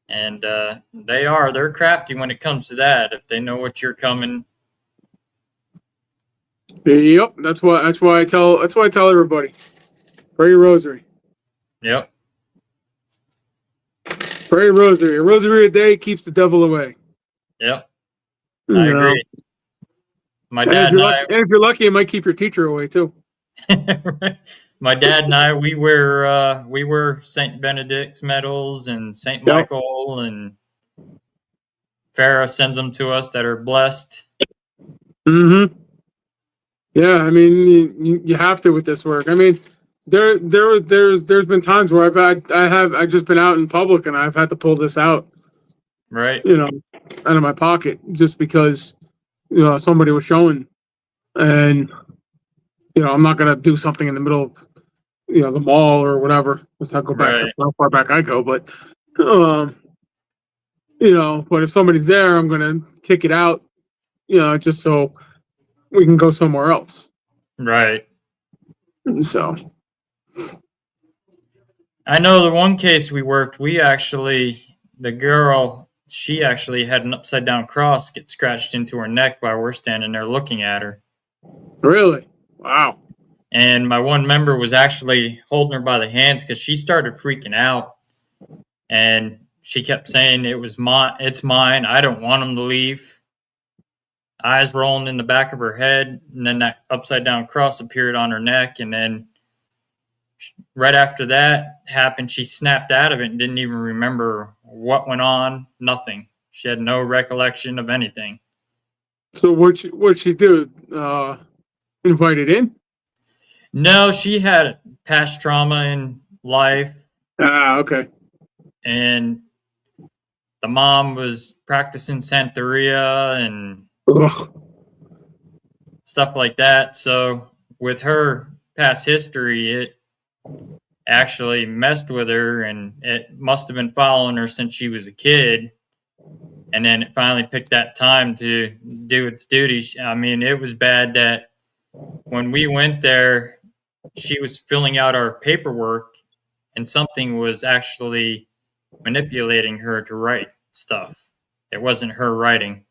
And they're crafty when it comes to that. If they know what you're coming. Yep. That's why I tell everybody, pray your rosary. Yep. Pray a rosary. A rosary a day keeps the devil away. Yep. I agree. My dad and if you're lucky, it might keep your teacher away too. My dad and I, we wear Saint Benedict's medals and Saint Michael, and Farah sends them to us that are blessed. Mm-hmm. Yeah, I mean, you have to with this work. I mean, there's been times where I've just been out in public and I've had to pull this out, Right. Out of my pocket just because somebody was showing, and I'm not gonna do something in the middle of the mall or whatever. Let's not go back Right. how far back I go, but but if somebody's there, I'm gonna kick it out, just so we can go somewhere else. Right. So I know the one case we worked, the girl, she actually had an upside down cross get scratched into her neck while we're standing there looking at her. really, wow. And my one member was actually holding her by the hands because she started freaking out. And she kept saying, it's mine. I don't want him to leave. Eyes rolling in the back of her head. And then that upside down cross appeared on her neck. And then right after that happened, she snapped out of it and didn't even remember what went on. Nothing. She had no recollection of anything. So what'd she do? Invite it in? No, she had past trauma in life. Ah, okay. And the mom was practicing Santeria and stuff like that. So with her past history, it actually messed with her, and it must have been following her since she was a kid. And then it finally picked that time to do its duty. I mean, it was bad that when we went there, she was filling out our paperwork and something was actually manipulating her to write stuff. It wasn't her writing.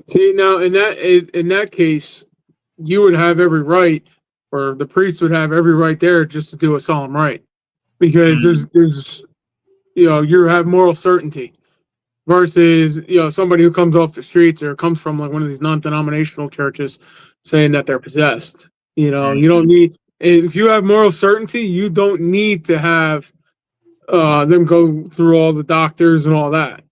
See, now in that case, you would have every right, or the priest would have every right there just to do a solemn rite, because there's you have moral certainty versus somebody who comes off the streets or comes from like one of these non-denominational churches saying that they're possessed. You don't need, if you have moral certainty, you don't need to have them go through all the doctors and all that.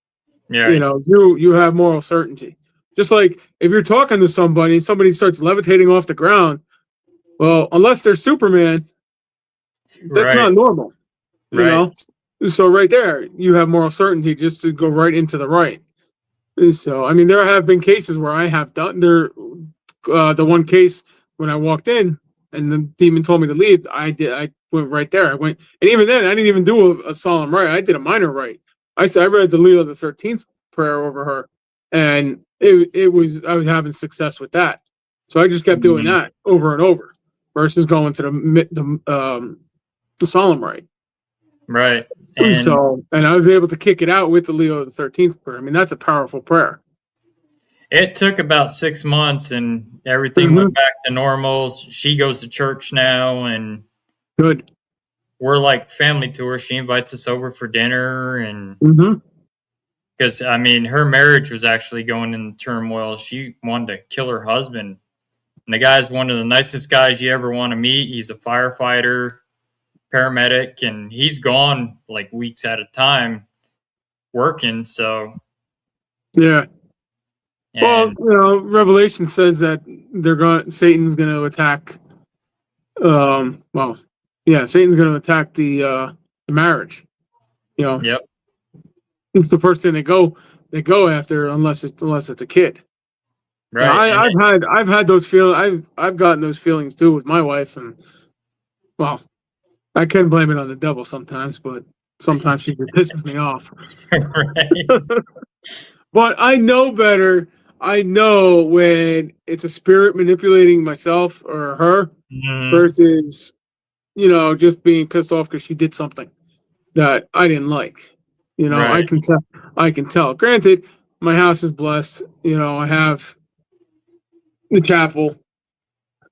Yeah. You have moral certainty. Just like if you're talking to somebody starts levitating off the ground, well, unless they're Superman, that's not normal. Right. So right there, you have moral certainty just to go right into the right. So I mean, there have been cases where I have done there. The one case when I walked in and the demon told me to leave, I went right there. I went, and even then, I didn't even do a solemn rite. I did a minor rite. I read the Leo the 13th prayer over her, and I was having success with that. So I just kept doing that over and over, versus going to the solemn rite. Right. And I was able to kick it out with the Leo the 13th prayer. I mean, that's a powerful prayer. It took about 6 months, and everything went back to normal. She goes to church now, and good. We're like family to her. She invites us over for dinner, and because I mean, her marriage was actually going in turmoil. She wanted to kill her husband, and the guy's one of the nicest guys you ever want to meet. He's a firefighter, paramedic, and he's gone like weeks at a time working. So yeah. Well, Revelation says that Satan's going to attack. Satan's going to attack the marriage. Yep. It's the first thing they go after, unless it's a kid. Right. I've had those feelings. I've gotten those feelings too with my wife, and well, I can blame it on the devil sometimes, but sometimes she just pisses me off. Right. But I know better. I know when it's a spirit manipulating myself or her versus, just being pissed off because she did something that I didn't like. Right. I can tell. Granted, my house is blessed. I have the chapel,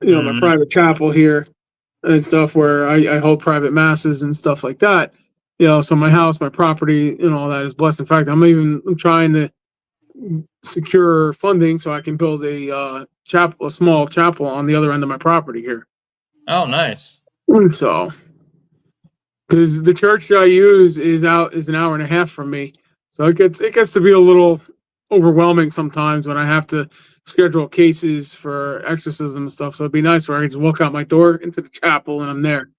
my private chapel here and stuff where I hold private masses and stuff like that. So my house, my property, all that is blessed. In fact, I'm trying to secure funding so I can build a small chapel on the other end of my property here. Oh, nice. So, because the church I use is an hour and a half from me, so it gets to be a little overwhelming sometimes when I have to schedule cases for exorcism and stuff. So it'd be nice where I can just walk out my door into the chapel and I'm there.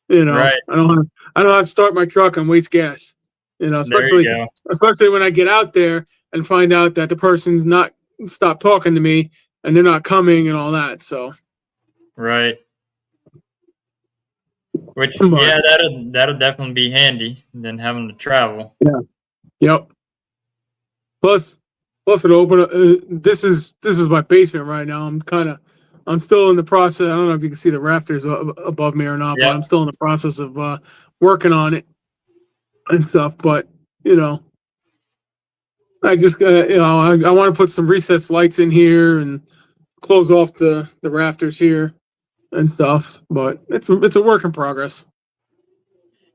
Right. I don't have to start my truck and waste gas. There you go. Especially when I get out there and find out that the person's not stopped talking to me and they're not coming and all that. So right. Which that'll definitely be handy than having to travel. Yeah. Yep. Plus it open. This is my basement right now. I'm still in the process. I don't know if you can see the rafters above me or not, but I'm still in the process of working on it and stuff. But I just I want to put some recessed lights in here and close off the rafters here and stuff. But it's a work in progress.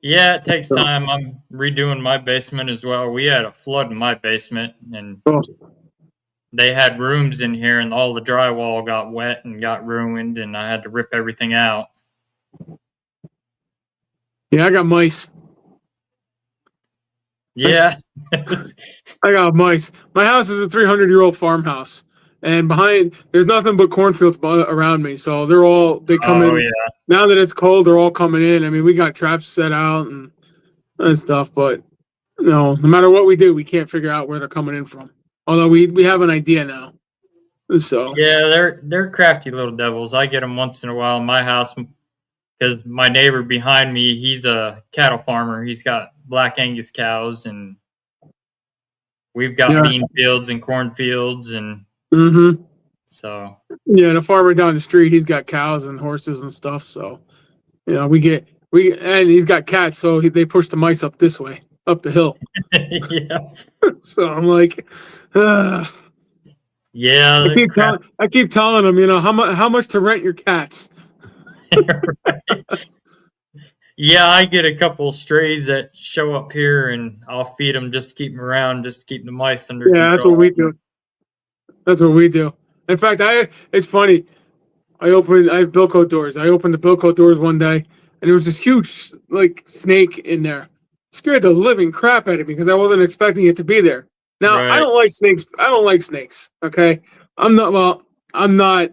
Yeah, it takes time. I'm redoing my basement as well. We had a flood in my basement, and they had rooms in here, and all the drywall got wet and got ruined, and I had to rip everything out. Yeah, I got mice. Yeah. I got mice. My house is a 300-year-old farmhouse, and there's nothing but cornfields around me. So they come in. Yeah. Now that it's cold, they're all coming in. I mean, we got traps set out and stuff, but no matter what we do, we can't figure out where they're coming in from. Although we have an idea now. So yeah, they're crafty little devils. I get them once in a while in my house because my neighbor behind me, he's a cattle farmer. He's got Black Angus cows, and we've got bean fields and corn fields, and so the farmer down the street, he's got cows and horses and stuff. So and he's got cats, so they push the mice up this way, up the hill. Yeah. So I'm like, yeah. I keep telling them, how much to rent your cats. Right. Yeah, I get a couple strays that show up here, and I'll feed them just to keep them around, just to keep the mice under control. Yeah, that's what we do. That's what we do. In fact, it's funny. I have Bilko doors. I opened the Bilko doors one day, and there was this huge snake in there. Scared the living crap out of me because I wasn't expecting it to be there. Now, right. I don't like snakes. Okay, I'm not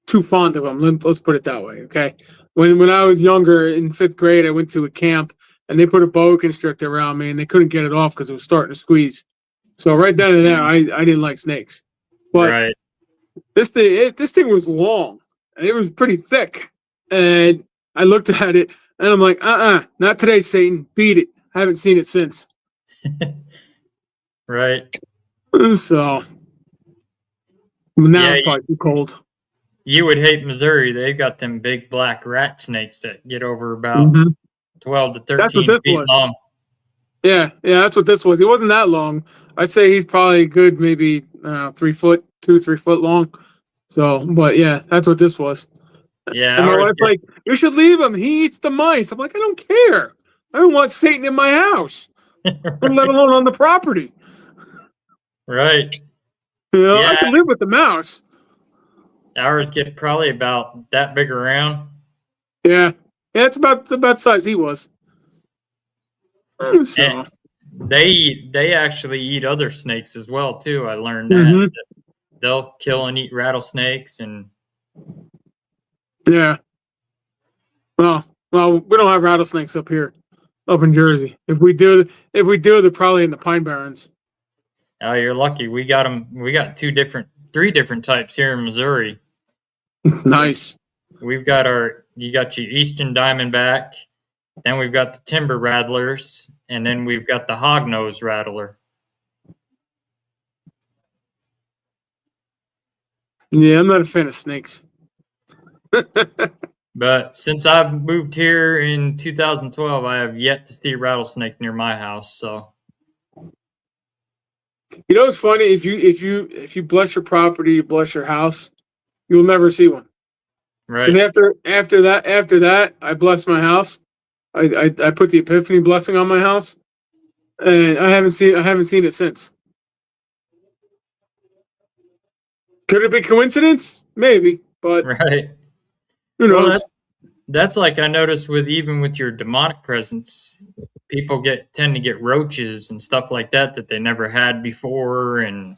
too fond of them. Let's put it that way. Okay. When I was younger in 5th grade, I went to a camp and they put a boa constrictor around me and they couldn't get it off because it was starting to squeeze. So right then and there, I didn't like snakes. But this thing was long and it was pretty thick. And I looked at it and I'm like, not today, Satan. Beat it. I haven't seen it since. Right. So now it's probably too cold. You would hate Missouri. They've got them big black rat snakes that get over about 12 to 13 feet long. Yeah, that's what this was. He wasn't that long. I'd say he's probably good, maybe 3 foot, 3 foot long. So, but yeah, that's what this was. Yeah. And my wife's like, you should leave him. He eats the mice. I'm like, I don't care. I don't want Satan in my house, right. Let alone on the property. Right. I can live with the mouse. Ours get probably about that big around. Yeah, it's about the size he was. So. They actually eat other snakes as well too. I learned that they'll kill and eat rattlesnakes and. Yeah. Well, we don't have rattlesnakes up here, up in Jersey. If we do, they're probably in the Pine Barrens. Oh, you're lucky. We got them. We got 3 different types here in Missouri. Nice. You got your Eastern Diamondback, then we've got the Timber Rattlers, and then we've got the Hognose Rattler. Yeah, I'm not a fan of snakes. But since I've moved here in 2012, I have yet to see a rattlesnake near my house. So, it's funny if you bless your property, you bless your house, you'll never see one. Right. Because after that, I bless my house. I put the Epiphany blessing on my house, and I haven't seen it since. Could it be coincidence? Maybe, but right. Who knows? Well, that's like I noticed with your demonic presence. people tend to get roaches and stuff like that they never had before, and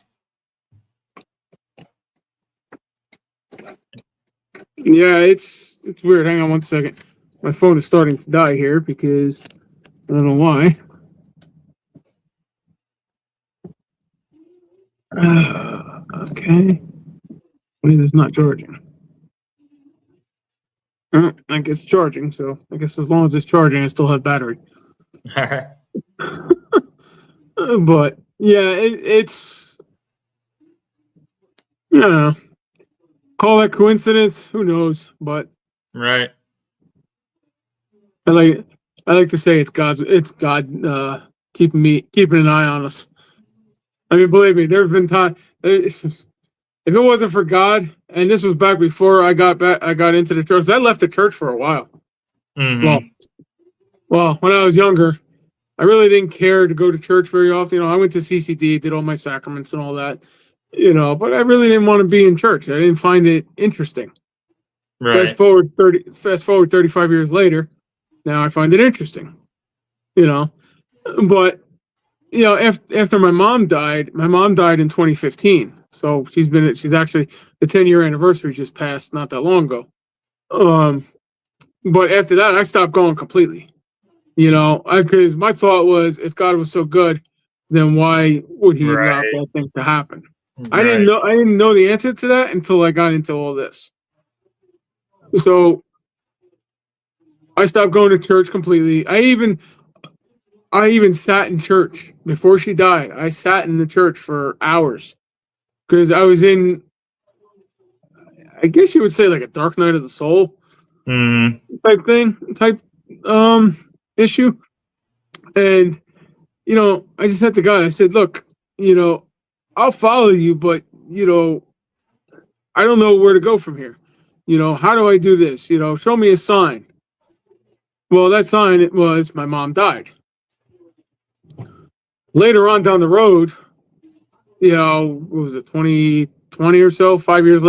yeah, it's weird. Hang on one second. My phone is starting to die here because I don't know why. Okay. Wait, it's not charging. I guess it's charging, so I guess as long as it's charging, I still have battery. all right. But yeah, it's you know, call that coincidence. Who knows? But Right. I like to say it's God keeping an eye on us. I mean, believe me, there have been times. If it wasn't for God, and this was back before I got into the church. I left the church for a while. Mm-hmm. Well, when I was younger, I really didn't care to go to church very often. You know, I went to CCD, did all my sacraments and all that. You know, but I really didn't want to be in church. I didn't find it interesting. Right. Fast forward 35 years later, now I find it interesting. You know, but you know, after my mom died in 2015. So she's actually the 10-year anniversary just passed not that long ago. But after that, I stopped going completely. You know, because my thought was, if God was so good, then why would He allow that thing to happen? I didn't know the answer to that until I got into all this. So I stopped going to church completely. I even sat in church before she died. I sat in the church for hours because I was in, I guess you would say, like a dark night of the soul type issue. And, you know, I just said to God, I said, look, you know, I'll follow you, but, you know, I don't know where to go from here. You know, how do I do this? You know, show me a sign. Well, that sign, it was my mom died. Later on down the road, you know, what was it, 2020 or so, 6 years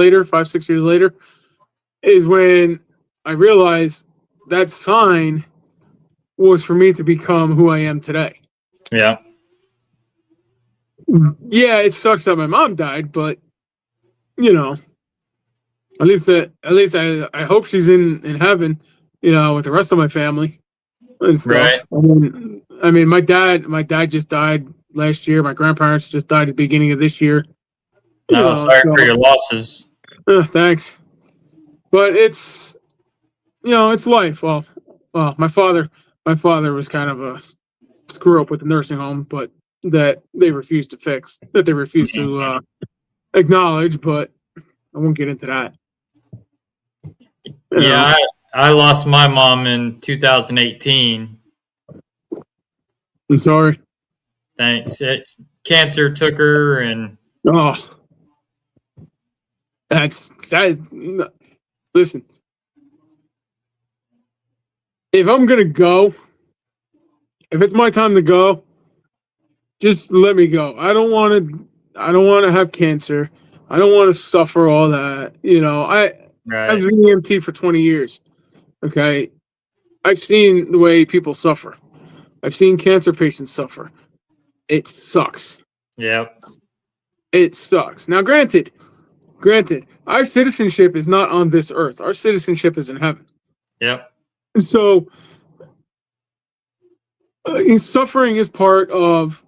later, is when I realized that sign was for me to become who I am today. Yeah. Yeah, it sucks that my mom died, but you know, at least I hope she's in heaven, you know, with the rest of my family and stuff. Right. I mean, my dad just died last year. My grandparents just died at the beginning of this year. No, sorry for your losses. Thanks. But it's, you know, it's life. Well, my father was kind of a screw up with the nursing home, but that they refused to fix, that they refused to acknowledge. But I won't get into that. Yeah, I lost my mom in 2018. I'm sorry. Thanks. Cancer took her, and that's that. Listen, if I'm gonna go, if it's my time to go, just let me go. I don't want to have cancer. I don't want to suffer all that. You know, I've been EMT for 20 years. Okay, I've seen the way people suffer. I've seen cancer patients suffer. It sucks. Yep. It sucks. Now, granted, our citizenship is not on this earth. Our citizenship is in heaven. Yep. So, suffering is part of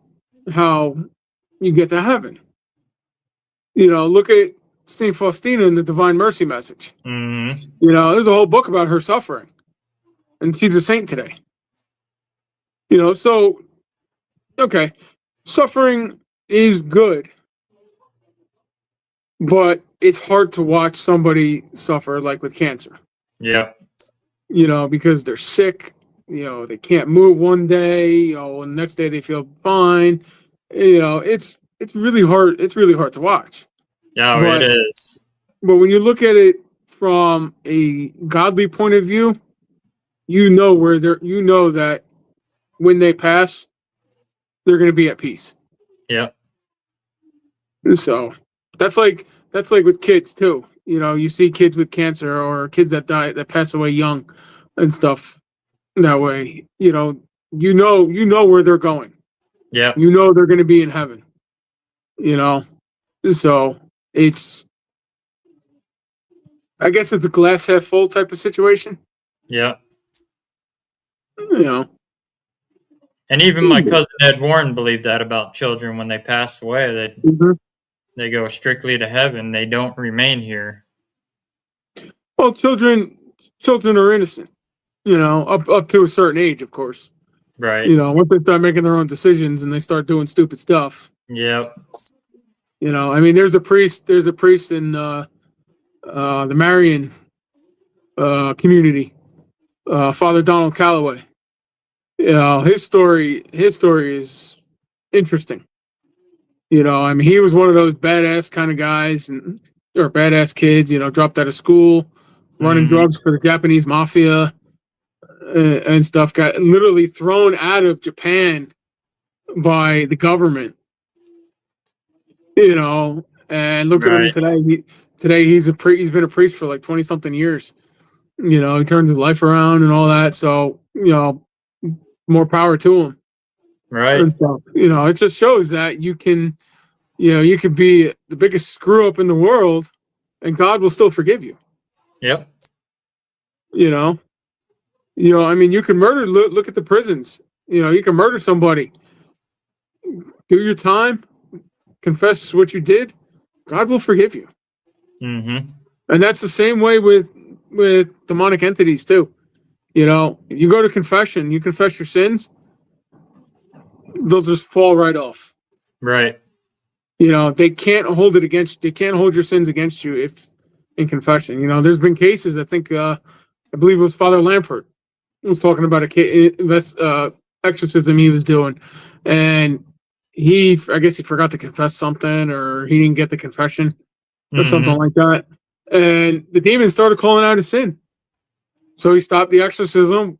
how you get to heaven. You know, look at St. Faustina in the Divine Mercy Message. Mm-hmm. You know, there's a whole book about her suffering, and she's a saint today. You know, so, okay, suffering is good, but it's hard to watch somebody suffer, like with cancer. Yeah. You know, because they're sick. You know, they can't move one day. You know, and the next day they feel fine. You know, it's really hard. It's really hard to watch. Yeah, it is. But when you look at it from a godly point of view, you know that when they pass, they're going to be at peace. Yeah. So that's like with kids too. You know, you see kids with cancer or kids that pass away young and stuff that way. You know, you know where they're going. Yep. You know they're going to be in heaven. You know, so I guess it's a glass half full type of situation. Yep. You know. And even my cousin Ed Warren believed that about children when they pass away, that they go strictly to heaven. They don't remain here. Well, children are innocent, you know, up to a certain age, of course. Right. You know, once they start making their own decisions and they start doing stupid stuff. Yep. You know, I mean, there's a priest in the Marian community, Father Donald Calloway. You know, his story is interesting. You know, I mean, he was one of those badass kind of guys or badass kids, you know, dropped out of school, running drugs for the Japanese mafia and stuff, got literally thrown out of Japan by the government, you know, and look at him today. He's been a priest for like 20 something years. You know, he turned his life around and all that. So, you know, more power to him. Right. And so, you know, it just shows that you can be the biggest screw up in the world and God will still forgive you. Yep. You know, I mean, you can murder, look at the prisons. You know, you can murder somebody, do your time, confess what you did, God will forgive you. Mm-hmm. And that's the same way with demonic entities too. You know, you go to confession, you confess your sins, they'll just fall right off. Right. You know, they can't hold your sins against you if in confession. You know, there's been cases, I think, I believe it was Father Lampert was talking about exorcism he was doing, and I guess he forgot to confess something, or he didn't get the confession or something like that, and the demon started calling out his sin. So he stopped the exorcism,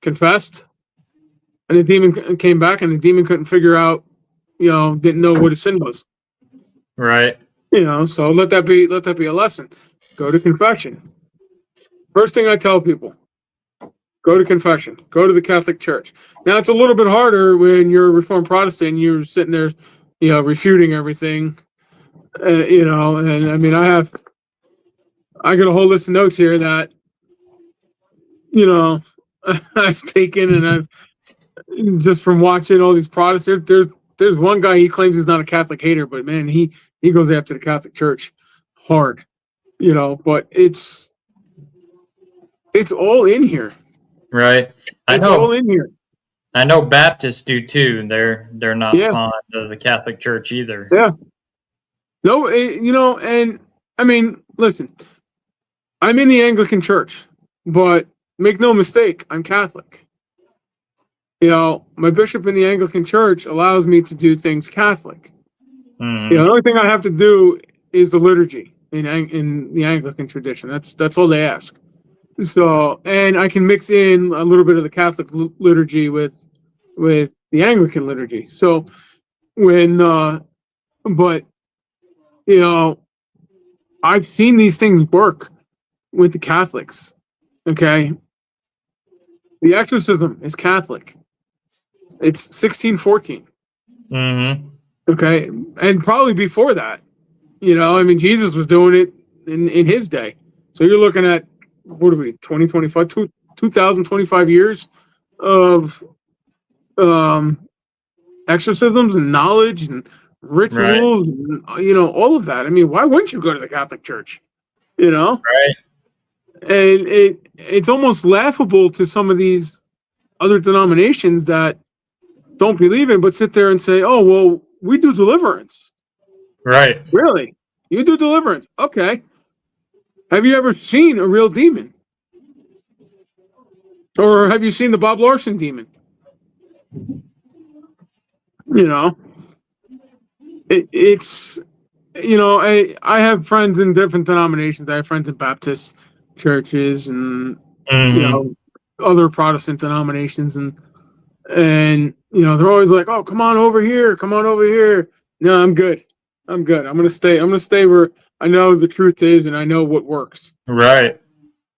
confessed, and the demon came back, and the demon couldn't figure out, you know, didn't know what his sin was. Right. You know, so let that be a lesson. Go to confession. First thing I tell people, go to confession. Go to the Catholic Church. Now, it's a little bit harder when you're a Reformed Protestant. You're sitting there, you know, refuting everything. You know, and I mean, I got a whole list of notes here that, you know, I've taken, and I've just from watching all these Protestants. There's one guy, he claims he's not a Catholic hater, but man, he goes after the Catholic Church hard. You know, but it's all in here. Right. It's all in here. I know Baptists do too. They're not fond of the Catholic Church either. Yeah. No, you know, and I mean, listen, I'm in the Anglican Church, but make no mistake, I'm Catholic. You know, my bishop in the Anglican Church allows me to do things Catholic. Mm-hmm. You know, the only thing I have to do is the liturgy in the Anglican tradition. That's all they ask. So, and I can mix in a little bit of the Catholic liturgy with the Anglican liturgy. So but you know, I've seen these things work with the Catholics. Okay, the exorcism is Catholic. It's 1614. Mm-hmm. Okay, and probably before that. You know, I mean, Jesus was doing it in his day. So you're looking at, what are we, 2025, 2025 years of exorcisms and knowledge and rituals, and, you know, all of that. I mean, why wouldn't you go to the Catholic Church? You know? Right. And it's almost laughable to some of these other denominations that don't believe in, but sit there and say, oh, well, we do deliverance. Right. Really? You do deliverance? Okay. Have you ever seen a real demon? Or have you seen the Bob Larson demon? You know, it's, you know, I have friends in different denominations. I have friends in Baptist churches and, you know, other Protestant denominations. And, you know, they're always like, oh, come on over here. Come on over here. No, I'm good. I'm good. I'm going to stay where I know the truth is and I know what works. Right.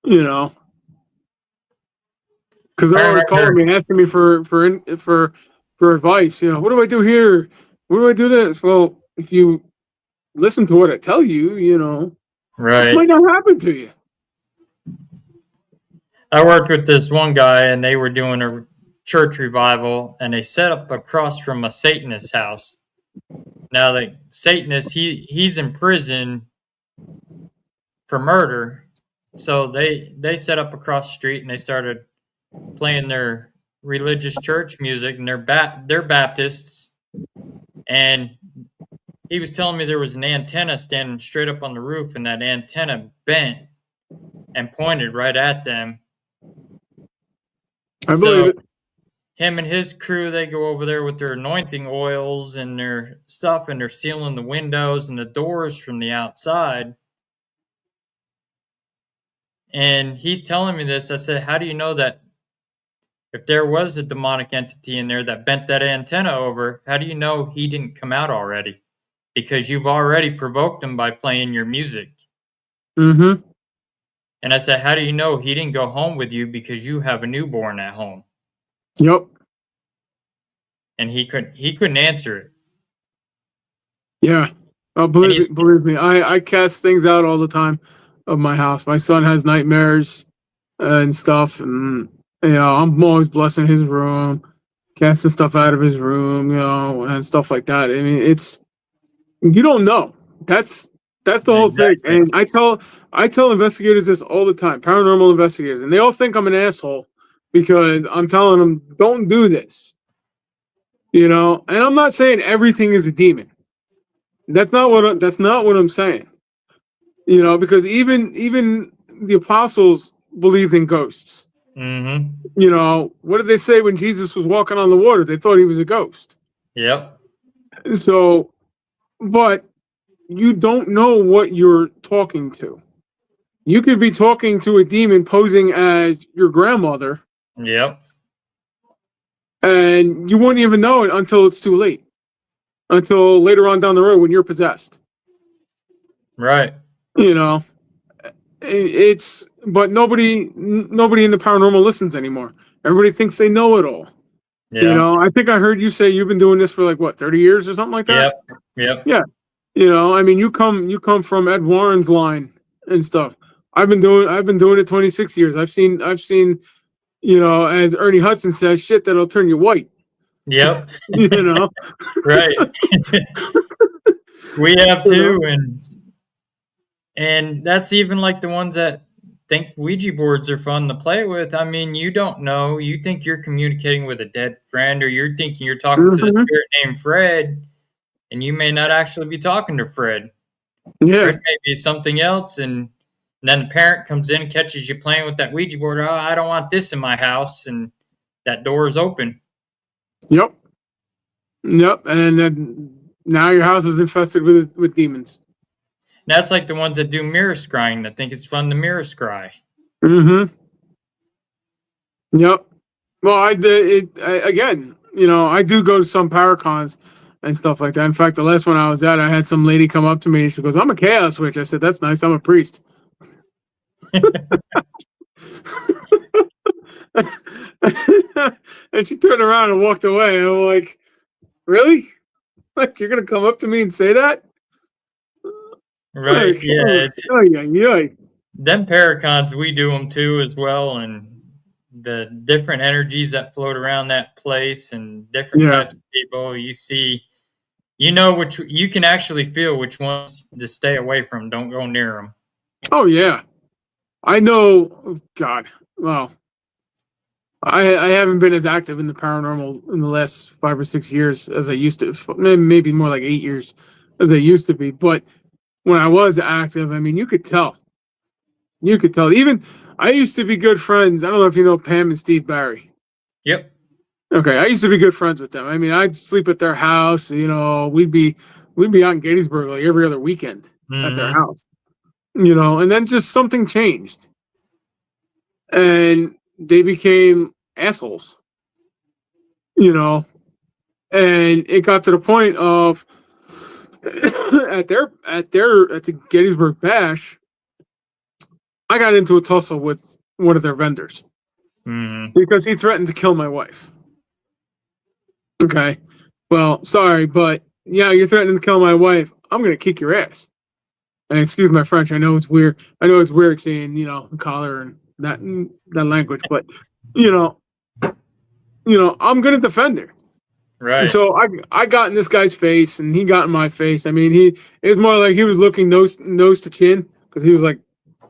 You know, Because they're always calling me, asking me for advice. You know, what do I do here? What do I do this? Well, if you listen to what I tell you, you know, this might not happen to you. I worked with this one guy, and they were doing a church revival, and they set up across from a Satanist house. Now, the Satanist, he's in prison for murder, so they set up across the street, and they started playing their religious church music, and they're Baptists. And he was telling me there was an antenna standing straight up on the roof, and that antenna bent and pointed right at them. I believe it. Him and his crew, they go over there with their anointing oils and their stuff, and they're sealing the windows and the doors from the outside. And he's telling me this. I said, how do you know that if there was a demonic entity in there that bent that antenna over, how do you know he didn't come out already? Because you've already provoked him by playing your music. Mm-hmm. And I said, how do you know he didn't go home with you because you have a newborn at home? Yep. And he couldn't answer it. Yeah. Oh, believe me, I cast things out all the time of my house. My son has nightmares and stuff, and you know, I'm always blessing his room, casting stuff out of his room, you know, and stuff like that. I mean, you don't know. That's the whole thing. And I tell investigators this all the time, paranormal investigators, and they all think I'm an asshole because I'm telling them, don't do this. You know, and I'm not saying everything is a demon. That's not what I'm saying. You know, because even the apostles believed in ghosts. Mm-hmm. You know, what did they say when Jesus was walking on the water? They thought he was a ghost. Yep. So, but you don't know what you're talking to. You could be talking to a demon posing as your grandmother. Yep. And you won't even know it until it's too late. Until later on down the road when you're possessed. Right. You know, but nobody in the paranormal listens anymore. Everybody thinks they know it all. Yeah. You know, I think I heard you say you've been doing this for like what, 30 years or something like that? Yep. Yeah. You know, I mean, you come from Ed Warren's line and stuff. I've been doing it 26 years. I've seen, you know, as Ernie Hudson says, shit that'll turn you white. Yep. You know. Right. We have too, and that's even like the ones that think Ouija boards are fun to play with. I mean, you don't know. You think you're communicating with a dead friend, or you're thinking you're talking to the spirit named Fred, and you may not actually be talking to Fred. Yeah. There may be something else, and then the parent comes in and catches you playing with that Ouija board. Oh, I don't want this in my house, and that door is open. Yep. And then now your house is infested with demons. That's like the ones that do mirror scrying that think it's fun to mirror scry. Mm-hmm. Yep. Well, again, you know, I do go to some paracons and stuff like that. In fact, the last one I was at, I had some lady come up to me and she goes, "I'm a chaos witch." I said, "That's nice. I'm a priest." And she turned around and walked away. And I'm like, "Really? Like, you're gonna come up to me and say that?" Right. Yeah. Them paracons, we do them too as well, and the different energies that float around that place and different types of people you see, you know, which you can actually feel which ones to stay away from. Don't go near them. Oh yeah, I know. God, well, I haven't been as active in the paranormal in the last 5 or 6 years as I used to. Maybe more like 8 years as I used to be. But when I was active, I mean, you could tell. Even I used to be good friends. I don't know if you know Pam and Steve Barry. Yep. Okay, I used to be good friends with them. I mean, I'd sleep at their house. You know, we'd be out in Gettysburg like every other weekend at their house. You know, and then just something changed, and they became assholes. You know, and it got to the point of at the Gettysburg Bash, I got into a tussle with one of their vendors. because he threatened to kill my wife. Okay. Well, sorry, but yeah, you're threatening to kill my wife. I'm going to kick your ass. And excuse my French. I know it's weird. I know it's weird saying, collar and that language, but you know, I'm going to defend her. Right. And so I got in this guy's face, and he got in my face. I mean, it was more like he was looking nose to chin because he was like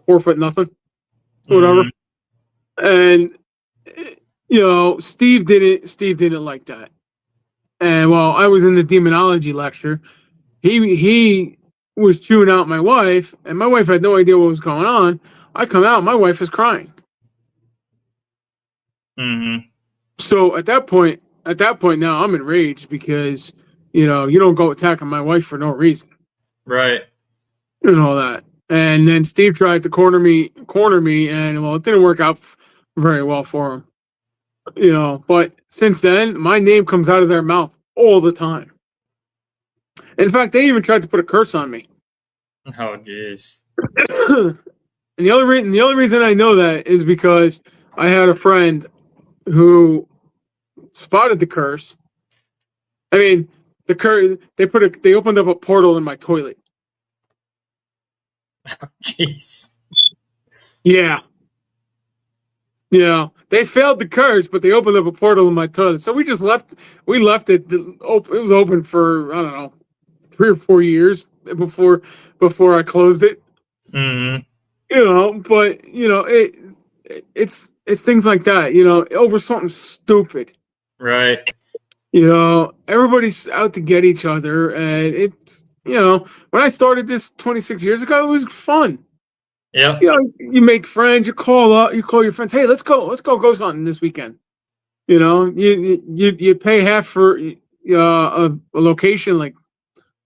4 foot nothing, whatever. And Steve didn't like that. And while I was in the demonology lecture, he was chewing out my wife, and my wife had no idea what was going on. I come out, my wife is crying. So at that point now I'm enraged because you don't go attacking my wife for no reason, right? And all that. And then Steve tried to corner me, and well, it didn't work out very well for him. But since then, my name comes out of their mouth all the time. In fact, they even tried to put a curse on me. Oh, jeez. And the only reason I know that is because I had a friend who spotted the curse. I mean, the curse. They opened up a portal in my toilet. Jeez. Yeah. They failed the curse, but they opened up a portal in my toilet. So we just left. We left it. It was open for, I don't know, 3 or 4 years before I closed it. But it's things like that. Over something stupid. Right. Everybody's out to get each other, and it's when I started this 26 years ago, it was fun. Yeah. You make friends. You call your friends. Hey, let's go ghost hunting this weekend. You pay half for a location like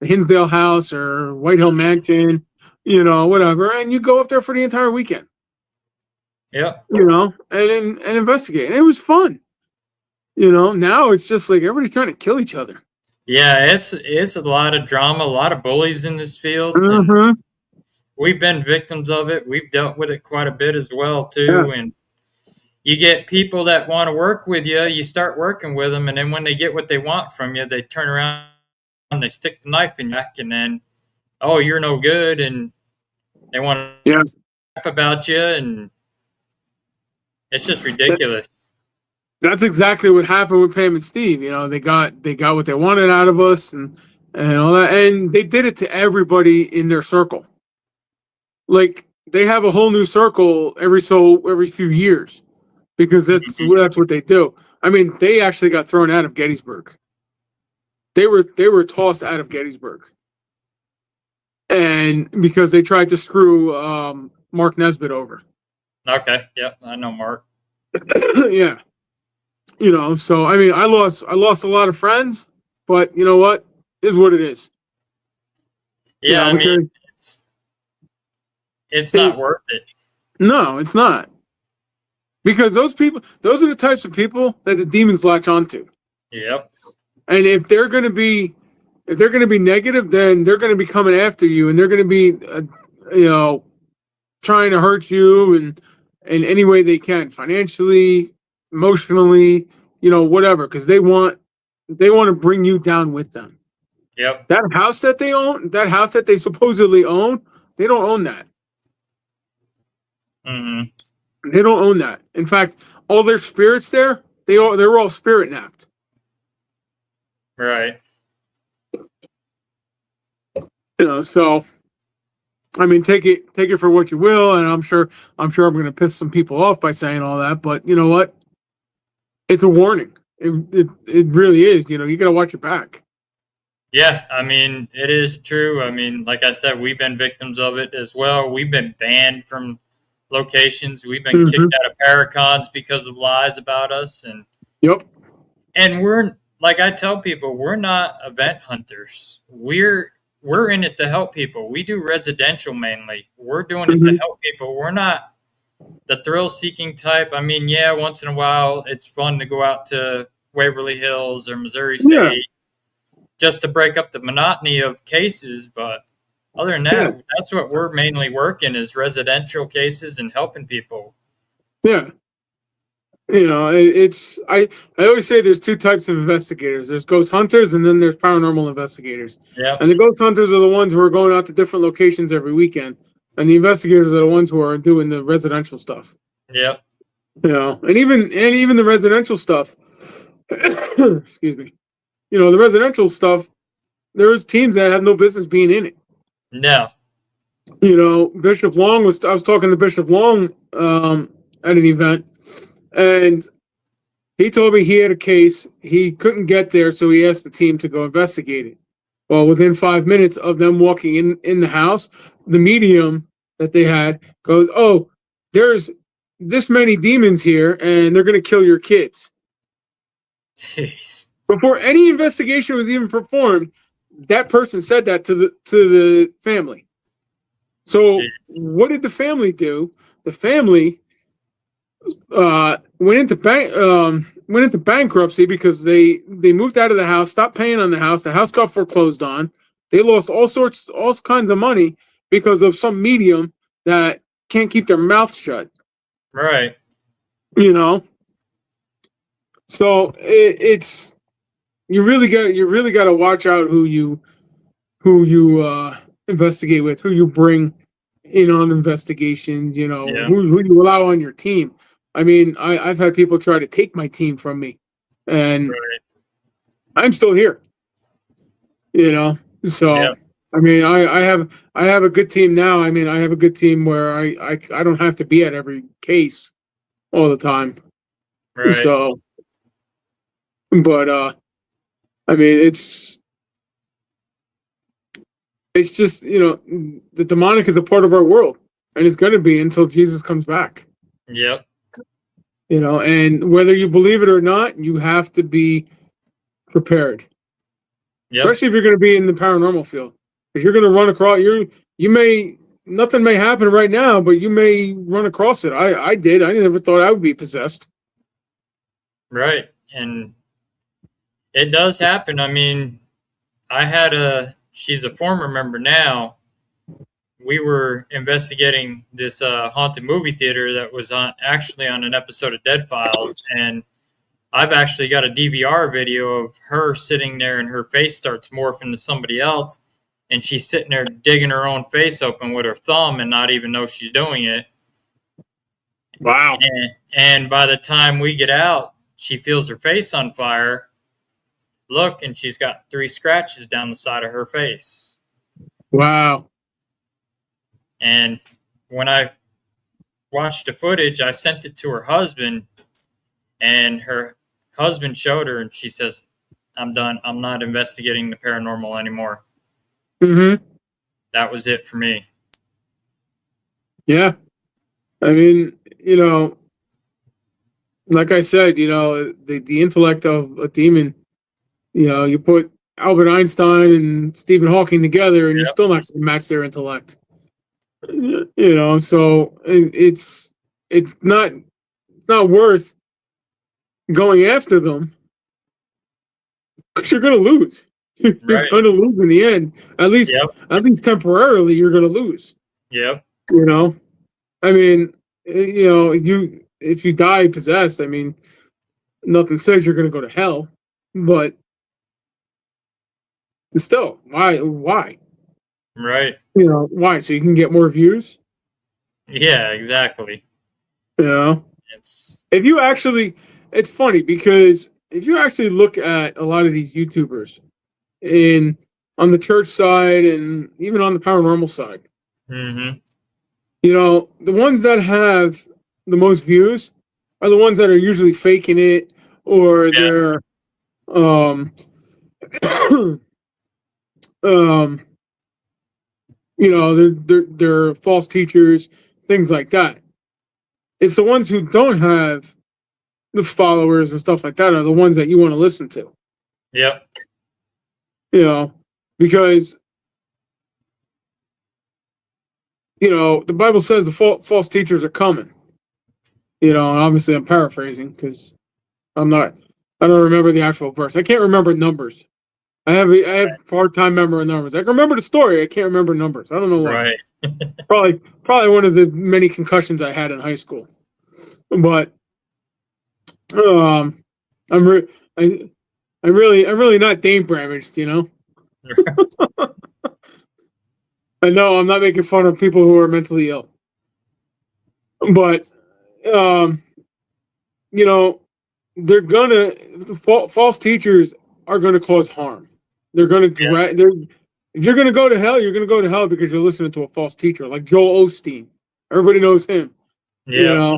the Hinsdale House or White Hill Mansion, whatever, and you go up there for the entire weekend. Yeah. And investigate. And it was fun. Now it's just like everybody's trying to kill each other. Yeah, it's a lot of drama, a lot of bullies in this field. We've been victims of it. We've dealt with it quite a bit as well, too. Yeah. And you get people that want to work with you. You start working with them, and then when they get what they want from you, they turn around and they stick the knife in your neck, and then, oh, you're no good, and they want to rap about you, and it's just ridiculous. That's exactly what happened with Pam and Steve. They got what they wanted out of us, and all that, and they did it to everybody in their circle. Like, they have a whole new circle every few years because that's what they do. I mean, they actually got thrown out of Gettysburg. They were tossed out of Gettysburg, and because they tried to screw Mark Nesbitt over. Okay, yep, I know Mark. Yeah, So I mean, I lost a lot of friends, but you know what? It is what it is. Yeah, I mean, it's not worth it. No, it's not. Because those are the types of people that the demons latch onto. Yep. And if they're going to be negative, then they're going to be coming after you, and they're going to be, trying to hurt you in any way they can, financially, emotionally, whatever, because they want to bring you down with them. Yep. That house that they own, that house that they supposedly own, they don't own that. They don't own that. In fact, all their spirits there, they're all spirit napped. Right. So I mean, take it for what you will, and I'm sure I'm going to piss some people off by saying all that, but you know what? It's a warning. It really is. You got to watch your back. Yeah, I mean, it is true. I mean, like I said, we've been victims of it as well. We've been banned from locations. We've been kicked out of Paracons because of lies about us. And we're, like I tell people, we're not event hunters. We're in it to help people. We do residential mainly. We're doing it to help people. We're not the thrill-seeking type. I mean, yeah, once in a while, it's fun to go out to Waverly Hills or Missouri State just to break up the monotony of cases. But other than that, that's what we're mainly working is residential cases and helping people. Yeah. You know, I always say there's two types of investigators. There's ghost hunters and then there's paranormal investigators. Yep. And the ghost hunters are the ones who are going out to different locations every weekend. And the investigators are the ones who are doing the residential stuff. Yep. You know, and even the residential stuff. Excuse me. You know, the residential stuff, there's teams that have no business being in it. No. You know, I was talking to Bishop Long at an event, and he told me he had a case. He couldn't get there, so he asked the team to go investigate it. Well, within 5 minutes of them walking in the house, the medium that they had goes, "Oh, there's this many demons here, and they're going to kill your kids." Jeez. Before any investigation was even performed, that person said that to the family. So what did the family do? The family went into bankruptcy because they moved out of the house, stopped paying on the house got foreclosed on. They lost all kinds of money because of some medium that can't keep their mouth shut. Right. You know. So it's you really got to watch out who you investigate with, who you bring in on investigations, you know, who you allow on your team. I mean, I've had people try to take my team from me, and I'm still here. You know, so I mean, I have a good team now. I mean, I have a good team where I don't have to be at every case all the time. Right. So, but I mean, it's just, you know, the demonic is a part of our world, and it's going to be until Jesus comes back. Yep. You know, and whether you believe it or not, you have to be prepared. Yep. Especially if you're going to be in the paranormal field, because you're going to run across. Nothing may happen right now, but you may run across it. I did. I never thought I would be possessed. Right, and it does happen. I mean, she's a former member now. We were investigating this haunted movie theater that was actually on an episode of Dead Files, and I've actually got a DVR video of her sitting there, and her face starts morphing to somebody else, and she's sitting there digging her own face open with her thumb and not even know she's doing it. Wow. And by the time we get out, she feels her face on fire. Look, and she's got 3 scratches down the side of her face. Wow. And when I watched the footage, I sent it to her husband, and her husband showed her, and she says, "I'm done. I'm not investigating the paranormal anymore." Mm-hmm. That was it for me. Yeah. I mean, you know, like I said, you know, the intellect of a demon, you know, you put Albert Einstein and Stephen Hawking together, and you're still not going to match their intellect. You know, so it's not worth going after them, because you're going to lose. You're going to lose in the end. At least temporarily, you're going to lose. Yep. You know, I mean, you know, if you die possessed, I mean, nothing says you're going to go to hell, but still, why? Right. You know, why? So you can get more views? Yeah, exactly. You know, it's funny because if you actually look at a lot of these YouTubers on the church side and even on the paranormal side, mm-hmm. You know, the ones that have the most views are the ones that are usually faking it, or they're you know, they're false teachers, things like that. It's the ones who don't have the followers and stuff like that are the ones that you want to listen to. Yep. You know, because, you know, the Bible says the false teachers are coming. You know, and obviously I'm paraphrasing because I don't remember the actual verse. I can't remember numbers. I have a hard time remembering numbers. I can remember the story. I can't remember numbers. I don't know why. Right. Probably one of the many concussions I had in high school. But Um, I'm re- I, I'm really not Dane damaged, you know. I know I'm not making fun of people who are mentally ill, but um, you know, they're gonna false teachers are gonna cause harm. They're gonna Yeah. drag. They're If you're gonna go to hell, you're gonna go to hell because you're listening to a false teacher like Joel Osteen. Everybody knows him. You Yeah. know,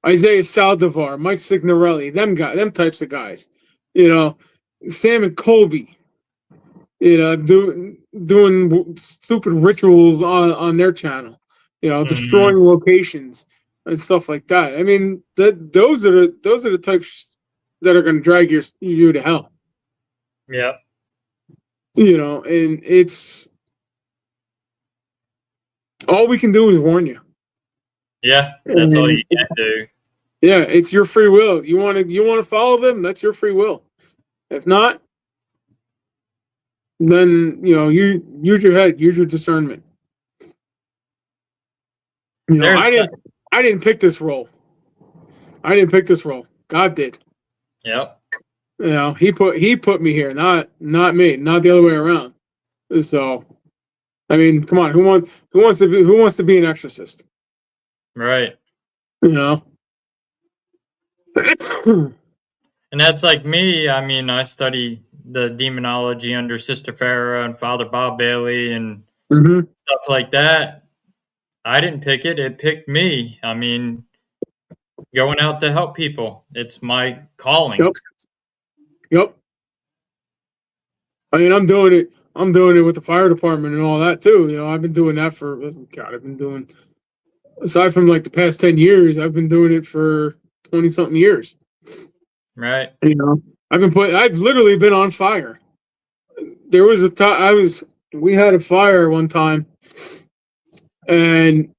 Isaiah Saldivar, Mike Signorelli, them types of guys. You know, Sam and Colby. You know, doing stupid rituals on their channel. You know, Hmm. destroying locations and stuff like that. I mean, those are the types that are going to drag you to hell. Yeah. You know, and it's all we can do is warn you. Yeah. That's all you And can do. yeah, it's your free will. You want to follow them. That's your free will. If not, then you use your head, use your discernment. There's I didn't pick this role. I didn't pick this role. God did. Yep. You know, he put me here, not me, not the other way around. So, I mean, come on, who wants to be an exorcist? Right. You know. And that's like me. I mean, I study the demonology under Sister Farah and Father Bob Bailey and Mm-hmm. stuff like that. I didn't pick it. It picked me. I mean, going out to help people. It's my calling. Yep. Yep. I mean, I'm doing it. I'm doing it with the fire department and all that too. You know, I've been doing that for God. I've been doing aside from like the past 10 years. I've been doing it for 20-something years. Right. You know, I've literally been on fire. There was a time we had a fire one time, and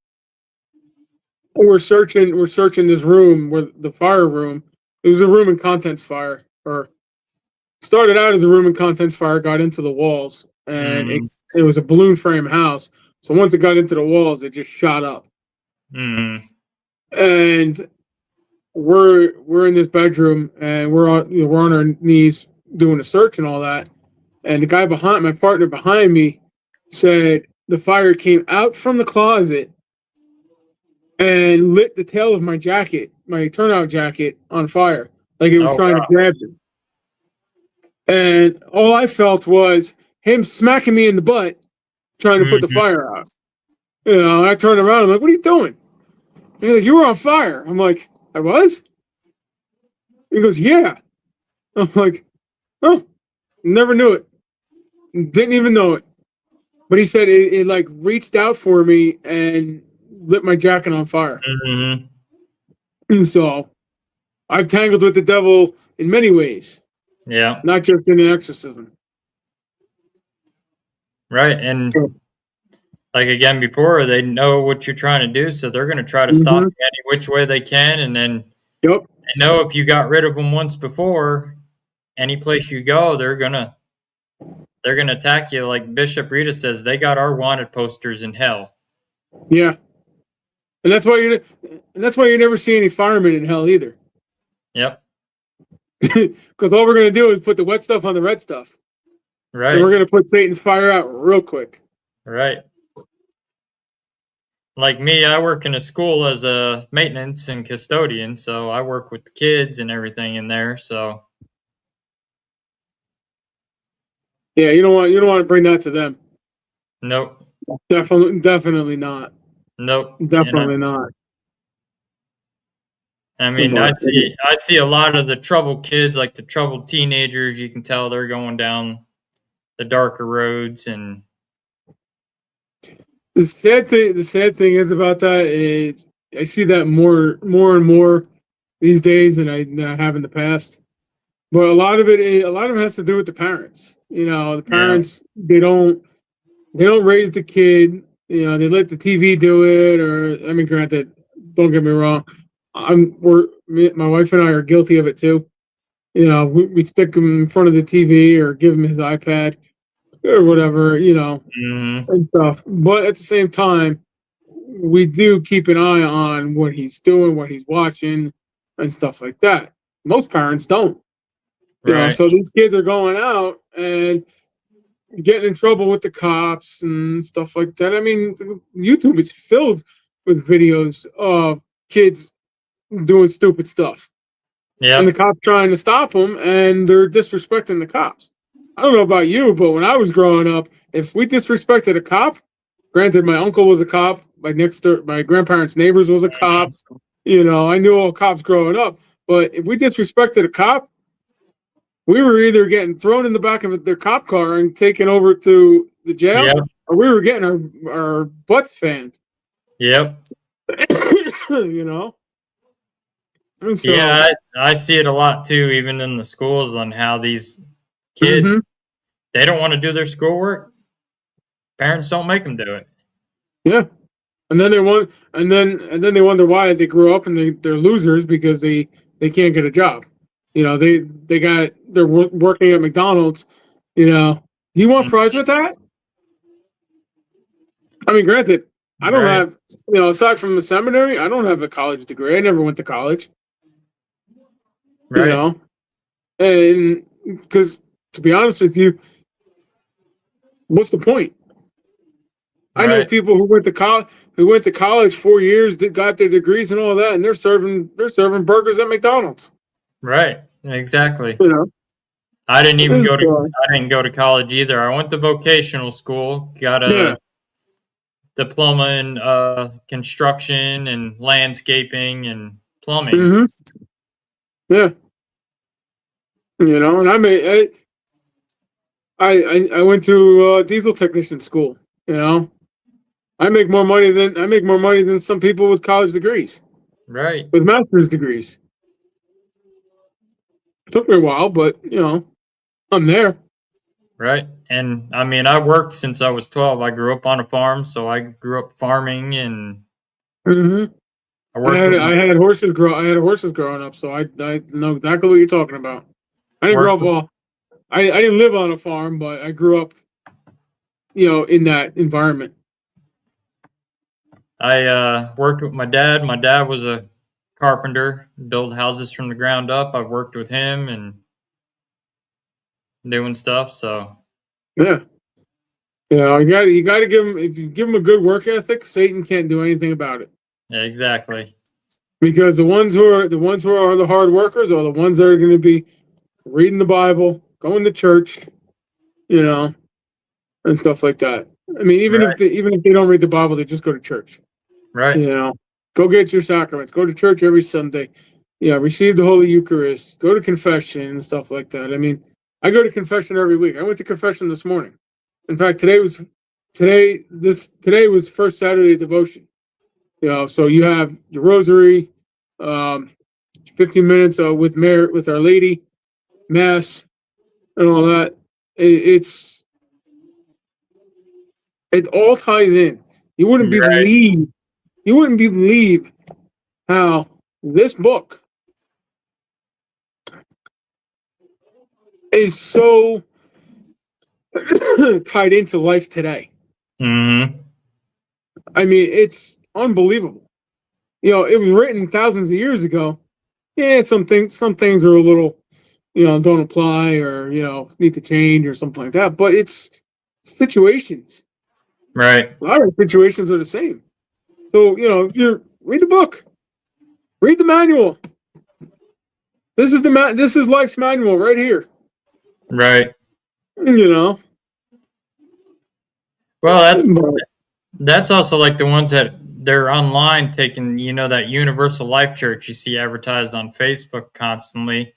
we're searching this room where the fire room. It was a room and contents fire, or started out as a room and contents fire, got into the walls, and Mm. it was a balloon frame house. So once it got into the walls, it just shot up. Mm. And we're in this bedroom, and we're on our knees doing a search and all that. And the guy behind my partner behind me said the fire came out from the closet and lit the tail of my jacket, my turnout jacket, on fire, like it was Oh trying to wow. grab it. And all I felt was him smacking me in the butt, trying to put the Hmm. fire out. You know, I turned around. I'm like, "What are you doing?" And he's like, "You were on fire." I'm like, "I was?" He goes, "Yeah." I'm like, "Oh, never knew it. Didn't even know it." But he said it like reached out for me and lit my jacket on fire. Hmm. And so I've tangled with the devil in many ways, Yeah. not just in an exorcism. Right. And So, like again before, they know what you're trying to do, so they're going to try to stop mhm. you any which way they can. And then Yep. they know if you got rid of them once before, any place you go, they're gonna attack you. Like Bishop Rita says, they got our wanted posters in hell. Yeah. And that's why you never see any firemen in hell either. Yep. Because all we're gonna do is put the wet stuff on the red stuff. And we're Right. gonna put Satan's fire out real quick. Right. Like me, I work in a school as a maintenance and custodian, so I work with the kids and everything in there. So Yeah, you don't want to bring that to them. nope, Definitely not. nope. And Definitely not. I mean, I But see a lot of the troubled kids, like the troubled teenagers. You can tell they're going down the darker roads, and the sad thing is about that is I see that more and more these days than I have in the past. But a lot of it has to do with the parents. You know, the yeah, parents they don't raise the kid. You know, they let the TV do it. Or I mean, granted, don't get me wrong, my wife and I are guilty of it too. You know, we stick him in front of the TV or give him his iPad or whatever. You know, hmm, and stuff. But at the same time, we do keep an eye on what he's doing, what he's watching, and stuff like that. most parents don't. You know, so these kids are going out and getting in trouble with the cops and stuff like that. I mean, YouTube is filled with videos of kids doing stupid stuff. And the cops trying to stop them, and they're disrespecting the cops. I don't know about you, but when I was growing up, if we disrespected a cop, granted, my uncle was a cop, my grandparents' neighbors was a cop. You know, I knew all cops growing up. But if we disrespected a cop, we were either getting thrown in the back of their cop car and taken over to the jail, or we were getting our butts fanned. Yep. You know? So, yeah, I see it a lot too, even in the schools, on how these kids, they don't want to do their schoolwork. Parents don't make them do it. Yeah. And then they they wonder why they grew up and they're losers because they can't get a job. You know, they're working at McDonald's. You know, you want fries with that? I mean, granted, I don't have, you know, aside from the seminary, I don't have a college degree. I never went to college. You know, and because to be honest with you, what's the point? I know people who went to college 4 years, got their degrees and all that, and they're serving burgers at McDonald's. Right. Exactly. You know, I didn't go to college either. I went to vocational school, got a diploma in construction and landscaping and plumbing. Yeah. You know, and I went to diesel technician school. You know, I make more money than some people with college degrees. Right. With master's degrees. Took me a while, but you know, I'm there. Right. And I mean, I worked since I was 12. I grew up on a farm, so I grew up farming and I had horses growing up, so I know exactly what you're talking about. I didn't grow up I didn't live on a farm, but I grew up, you know, in that environment. I worked with my dad. My dad was a carpenter, build houses from the ground up. I've worked with him and doing stuff. So yeah, you got to give him, if you give him a good work ethic, Satan can't do anything about it. Yeah, exactly. Because the ones who are the hard workers are the ones that are going to be reading the Bible, going to church, you know, and stuff like that. I mean, even if they don't read the Bible, they just go to church. Right. You know, go get your sacraments. Go to church every Sunday. Yeah, receive the Holy Eucharist. Go to confession and stuff like that. I mean, I go to confession every week. I went to confession this morning. In fact, today was first Saturday devotion. You know, so you have your rosary, 15 minutes with Our Lady, Mass, and all that. It all ties in. You wouldn't believe how this book is so tied into life today. I mean, it's unbelievable. You know, it was written thousands of years ago. Yeah, some things are a little, you know, don't apply or, you know, need to change or something like that. But it's situations. Right. A lot of situations are the same. So, you know, if you read the book, read the manual. This is life's manual right here. Right. You know. Well, that's also like the ones that they're online taking, you know, that Universal Life Church you see advertised on Facebook constantly.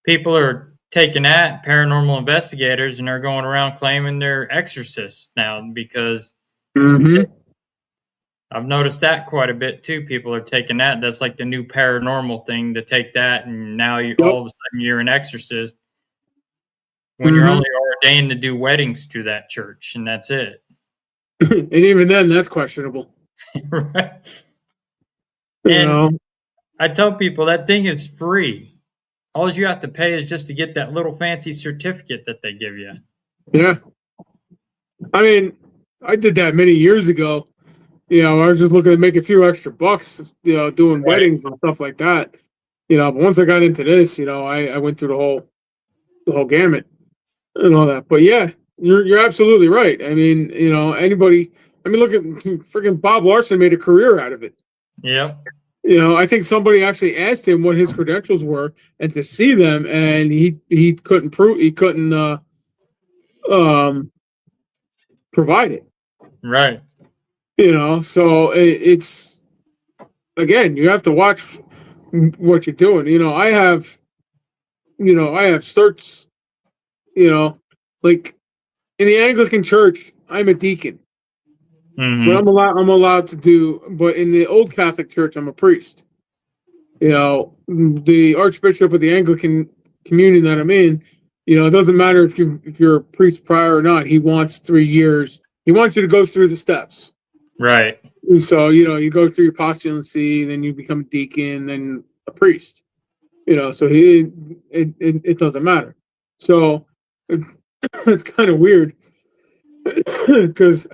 People are taking that, paranormal investigators, and they're going around claiming they're exorcists now because I've noticed that quite a bit too. People are taking that. That's like the new paranormal thing, to take that, and now all of a sudden you're an exorcist when you're only ordained to do weddings to that church, and that's it. And even then, that's questionable. Right. And I tell people that thing is free. All you have to pay is just to get that little fancy certificate that they give you. Yeah. I mean, I did that many years ago. You know, I was just looking to make a few extra bucks, you know, doing weddings and stuff like that. But once I got into this, I went through the whole gamut and all that. But yeah, you're absolutely right. I mean, anybody. I mean, look at freaking Bob Larson made a career out of it. Yeah. I think somebody actually asked him what his credentials were and to see them, and he couldn't prove he couldn't provide it. Right. So it's again, you have to watch what you're doing. I have certs. Like in the Anglican Church, I'm a deacon. Mm-hmm. But I'm allowed to do. But in the old Catholic Church, I'm a priest. The Archbishop of the Anglican communion that I'm in, it doesn't matter if you're a priest prior or not. He wants 3 years. He wants you to go through the steps. Right. So you go through your postulancy, then you become a deacon, then a priest. So it doesn't matter. So it's kind of weird because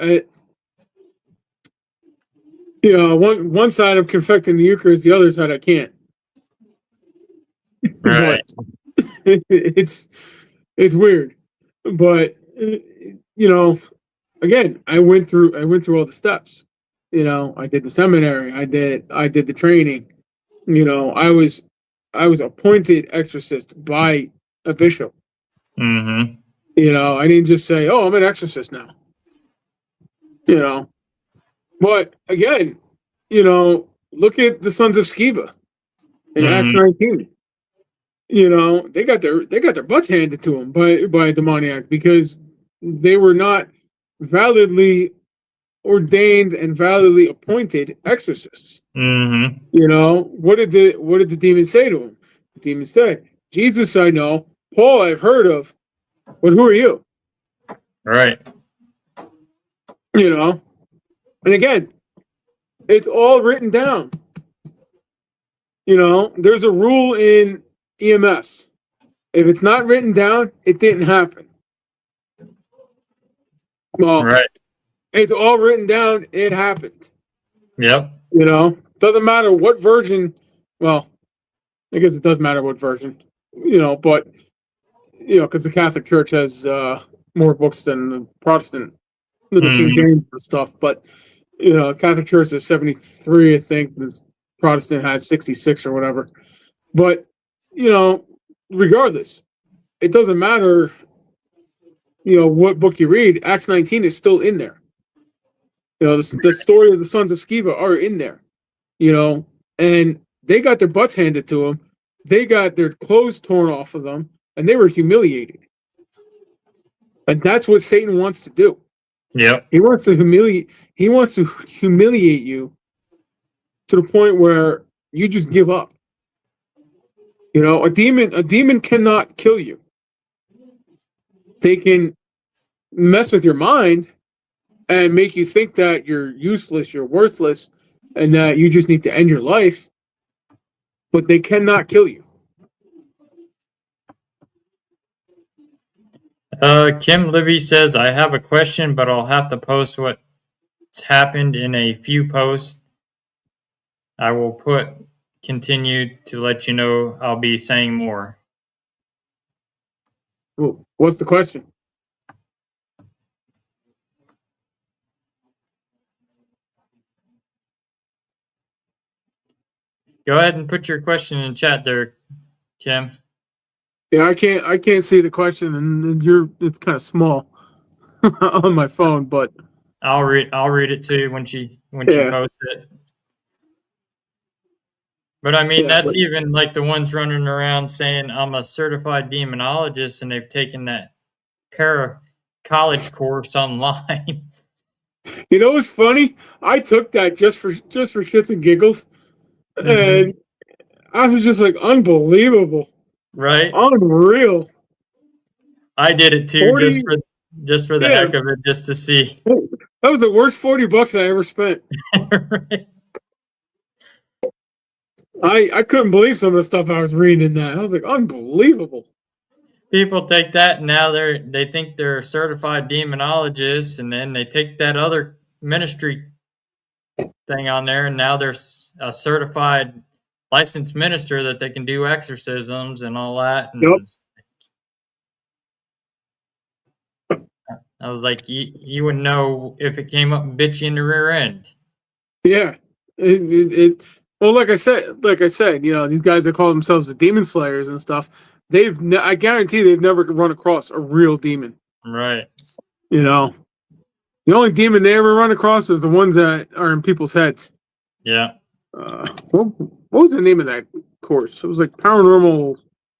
one side I'm confecting the Eucharist, the other side I can't. Right. It's weird, but again, I went through all the steps. I did the seminary, I did the training. I was appointed exorcist by a bishop. Mm-hmm. I didn't just say, "Oh, I'm an exorcist now." But again, look at the sons of Sceva in Acts 19. They got their butts handed to them by a demoniac because they were not validly ordained and validly appointed exorcists. Mm-hmm. What did the demon say to him? The demon said, "Jesus I know, Paul I've heard of, but who are you?" Right. And again, it's all written down. There's a rule in EMS. If it's not written down, it didn't happen. Well, right. It's all written down. It happened. Yep. Doesn't matter what version. Well, I guess it does matter what version. But because the Catholic Church has more books than the Protestant, the King James and stuff. But Catholic Church is 73, I think. The Protestant had 66 or whatever. But regardless, it doesn't matter. What book you read. Acts 19 is still in there. The story of the sons of Sceva are in there. And they got their butts handed to them. They got their clothes torn off of them, and they were humiliated. And that's what Satan wants to do. Yep. He wants to humiliate. He wants to humiliate you to the point where you just give up. A demon cannot kill you. They can mess with your mind and make you think that you're useless, you're worthless, and that you just need to end your life. But they cannot kill you. Kim Libby says, I have a question, but I'll have to post what's happened in a few posts. I will continue to let you know I'll be saying more. What's the question? Go ahead and put your question in chat there, Kim. Yeah, I can't see the question, and it's kind of small on my phone, but I'll read it to you when she posts it. But I mean, even like the ones running around saying I'm a certified demonologist, and they've taken that college course online. What's funny? I took that just for shits and giggles, and I was just like, unbelievable, right? Unreal. I did it too, 40, just for the heck of it, just to see. That was the worst $40 I ever spent. Right. I couldn't believe some of the stuff I was reading in that. I was like, unbelievable. People take that and now they think they're certified demonologists, and then they take that other ministry thing on there, and now they're a certified licensed minister that they can do exorcisms and all that. Yep. And I was like, you would know if it came up and bit you in the rear end. Yeah. Well, like I said, these guys that call themselves the demon slayers and stuff, I guarantee they've never run across a real demon. Right. The only demon they ever run across is the ones that are in people's heads. Yeah. What was the name of that course? It was like paranormal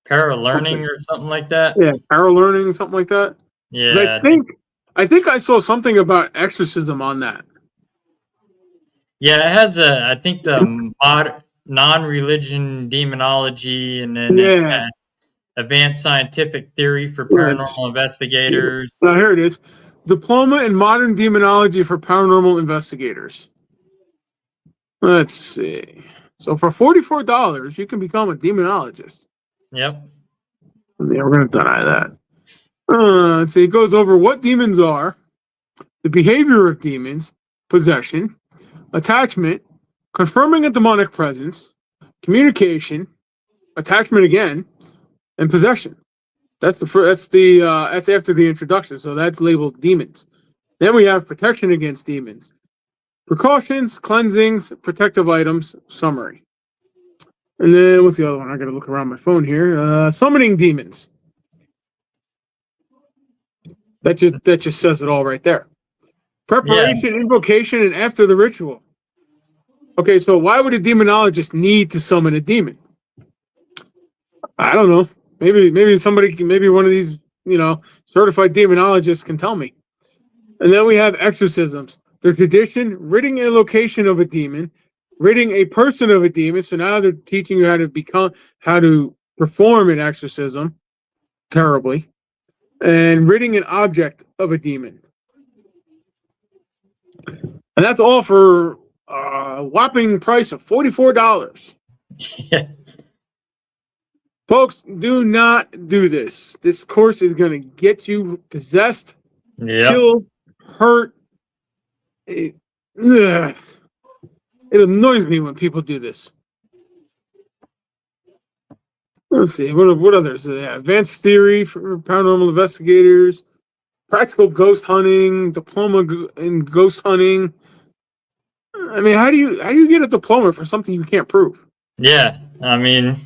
Paralearning or something like that. Yeah, paralearning, something like that. Yeah. I think I saw something about exorcism on that. Yeah, it has I think the non-religion demonology, and then it had advanced scientific theory for paranormal investigators. Now here it is. Diploma in Modern Demonology for Paranormal Investigators. Let's see. So for $44, you can become a demonologist. Yep. Yeah, we're going to deny that. Let's see. It goes over what demons are, the behavior of demons, possession, attachment, confirming a demonic presence, communication, attachment again, and possession. That's after the introduction, so that's labeled demons. Then we have protection against demons, precautions, cleansings, protective items, summary. And then what's the other one? I got to look around my phone here. Summoning demons. That just says it all right there. Preparation, invocation, and after the ritual. Okay, so why would a demonologist need to summon a demon? I don't know. Maybe one of these, certified demonologists can tell me. And then we have exorcisms. The tradition, ridding a location of a demon, ridding a person of a demon. So now they're teaching you how to perform an exorcism terribly, and ridding an object of a demon. And that's all for a whopping price of $44. Yeah. Folks, do not do this. This course is going to get you possessed, killed, hurt. It annoys me when people do this. Let's see. What others? Advanced theory for paranormal investigators, practical ghost hunting, diploma in ghost hunting. I mean, how do you get a diploma for something you can't prove? Yeah, I mean.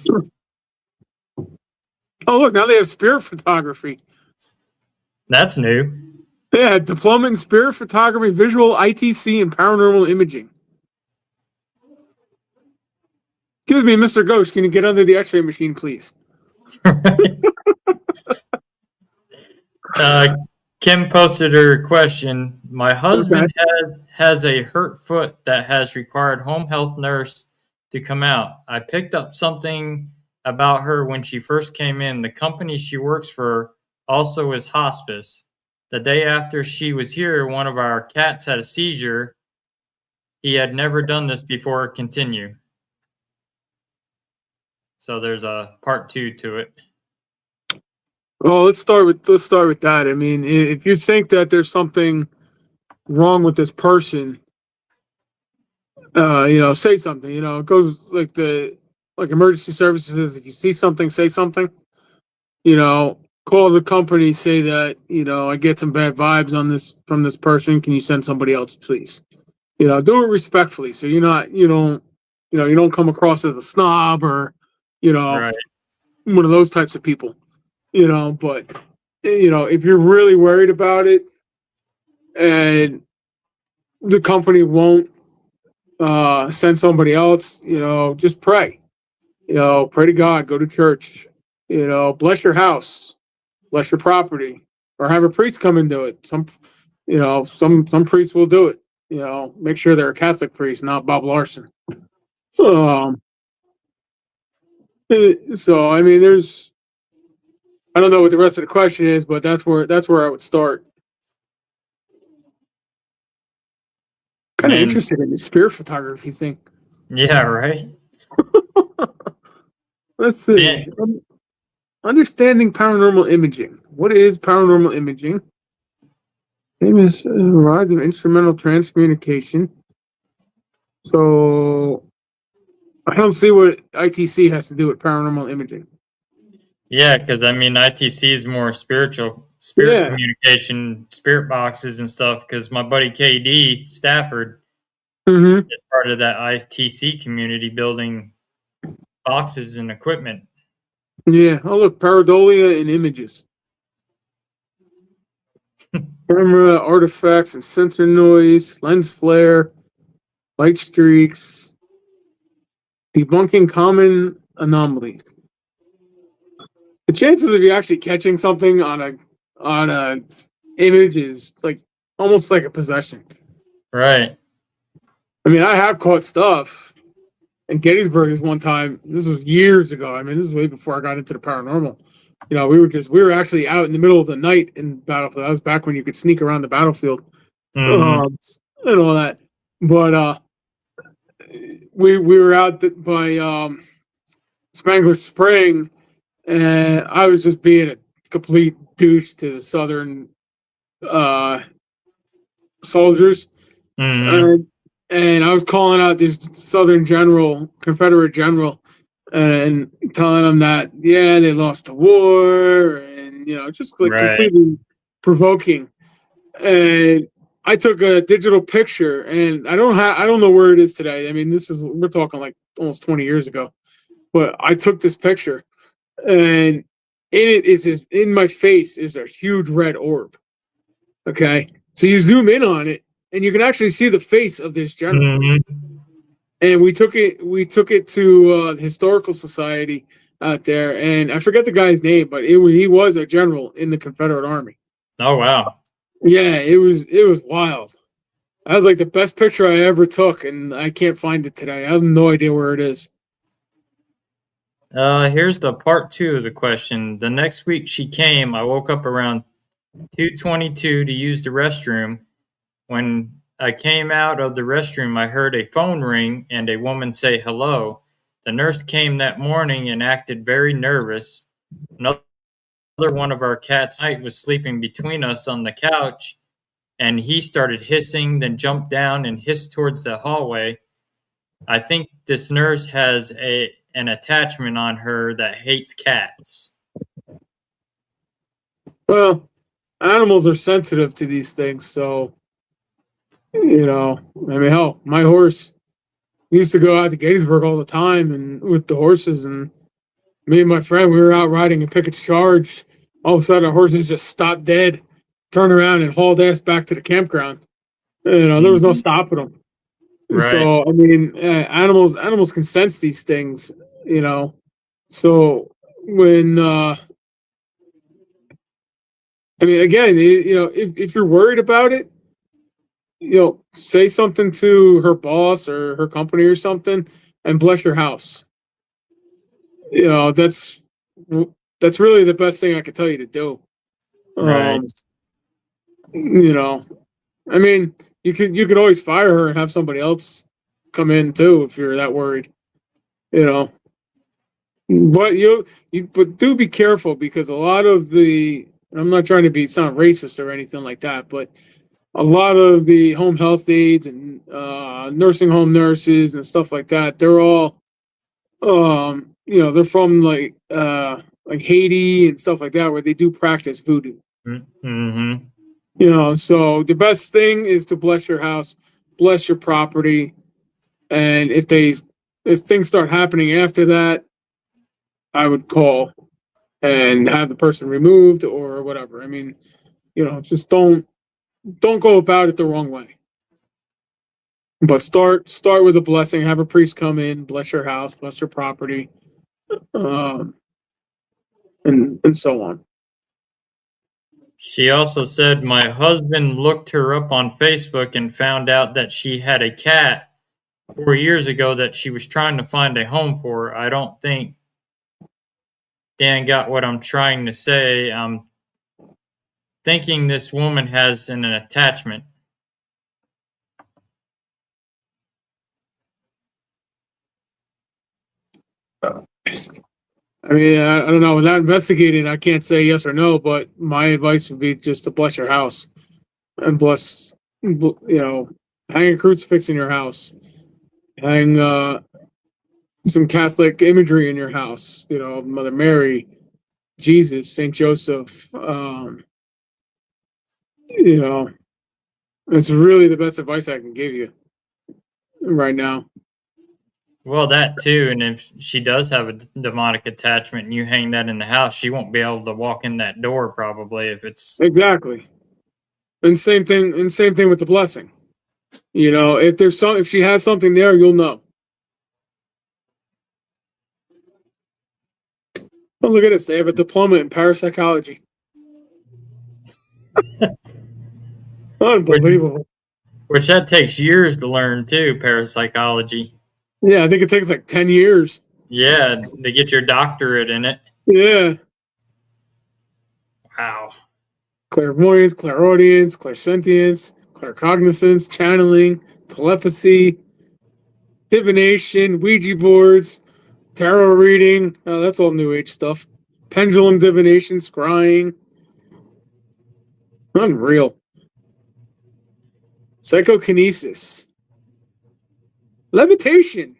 Oh, look, now they have spirit photography. That's new. Yeah, diploma in spirit photography, visual ITC, and paranormal imaging. Excuse me, Mr. Ghost, can you get under the x-ray machine, please? Kim posted her question. My husband has a hurt foot that has required home health nurse to come out. I picked up something about her when she first came in. The company she works for also is hospice. The day after she was here, one of our cats had a seizure. He had never done this before. Continue. So there's a part 2 to it. Well, let's start with that. I mean, if you think that there's something wrong with this person, say something. It goes like emergency services. If you see something, say something. Call the company, say that I get some bad vibes from this person. Can you send somebody else, please? Do it respectfully, so you don't come across as a snob or Right. one of those types of people. But if you're really worried about it and the company won't send somebody else, just pray. Pray to God, go to church, bless your house, bless your property, or have a priest come and do it. Some priests will do it. Make sure they're a Catholic priest, not Bob Larson. So I mean, I don't know what the rest of the question is, but that's where I would start. Kind of interested in the spirit photography thing. Yeah, right. Let's see. Understanding paranormal imaging. What is paranormal imaging? Famous rise of instrumental transcommunication. So, I don't see what ITC has to do with paranormal imaging. Yeah, because I mean, ITC is more spiritual, spirit communication, spirit boxes and stuff. Because my buddy KD Stafford is part of that ITC community, building boxes and equipment. Yeah. Oh, look, pareidolia and images. Camera artifacts and sensor noise, lens flare, light streaks, debunking common anomalies. The chances of you actually catching something on a image is like almost like a possession. Right. I mean, I have caught stuff. In Gettysburg is one time. This was years ago. I mean, this was way before I got into the paranormal. You know, we were actually out in the middle of the night in battlefield. That was back when you could sneak around the battlefield and all that. But we were out by Spangler Spring, and I was just being a complete douche to the Southern soldiers. And I was calling out this Southern general, Confederate general, and telling them that, yeah, they lost the war, and, you know, just like completely provoking. And I took a digital picture, and I don't know where it is today. I mean, we're talking like almost 20 years ago, but I took this picture, and in my face is a huge red orb. Okay. So you zoom in on it, and you can actually see the face of this general. And we took it to the Historical Society out there, and I forget the guy's name, but he was a general in the Confederate Army. Oh wow! Yeah, it was wild. That was like the best picture I ever took, and I can't find it today. I have no idea where it is. Here's the part 2 of the question. The next week she came, I woke up around 2:22 to use the restroom. When I came out of the restroom, I heard a phone ring and a woman say hello. The nurse came that morning and acted very nervous. Another one of our cats was sleeping between us on the couch, and he started hissing, then jumped down and hissed towards the hallway. I think this nurse has an attachment on her that hates cats. Well, animals are sensitive to these things, so, you know, I mean, hell, my horse, we used to go out to Gettysburg all the time and with the horses, and me and my friend, we were out riding in Pickett's Charge. All of a sudden, our horses just stopped dead, turned around, and hauled ass back to the campground. You know, there was no stopping them. Right. So, I mean, animals can sense these things, you know. So when, I mean, again, you know, if you're worried about it, you know, say something to her boss or her company or something, and bless your house. You know, that's really the best thing I could tell you to do. Right. You know, I mean, you could always fire her and have somebody else come in too if you're that worried. You know, but but do be careful, because a lot of I'm not trying to sound racist or anything like that, but a lot of the home health aides and nursing home nurses and stuff like that, they're all, you know, they're from like Haiti and stuff like that, where they do practice voodoo. Mm-hmm. You know, so the best thing is to bless your house, bless your property, and if things start happening after that, I would call and have the person removed or whatever. I mean, you know, just don't go about it the wrong way. But start with a blessing. Have a priest come in, bless your house, bless your property, and so on. She also said, my husband looked her up on Facebook and found out that she had a cat 4 years ago that she was trying to find a home for. I don't think Dan got what I'm trying to say. I'm thinking this woman has an attachment. I mean, I don't know. Without investigating, I can't say yes or no, but my advice would be just to bless your house and bless, you know, hang a crucifix in your house, hang some Catholic imagery in your house. You know, Mother Mary, Jesus, Saint Joseph. You know, it's really the best advice I can give you right now. Well, that too, and if she does have a demonic attachment and you hang that in the house, she won't be able to walk in that door probably if it's Exactly. And same thing with the blessing. You know, if she has something there, you'll know. Oh, look at this. They have a diploma in parapsychology. Unbelievable. Which that takes years to learn too, parapsychology. Yeah, I think it takes like 10 years. Yeah, to get your doctorate in it. Yeah. Wow. Clairvoyance, clairaudience, clairsentience, claircognizance, channeling, telepathy, divination, Ouija boards, tarot reading. Oh, that's all New Age stuff. Pendulum divination, scrying. Unreal. Psychokinesis. Levitation.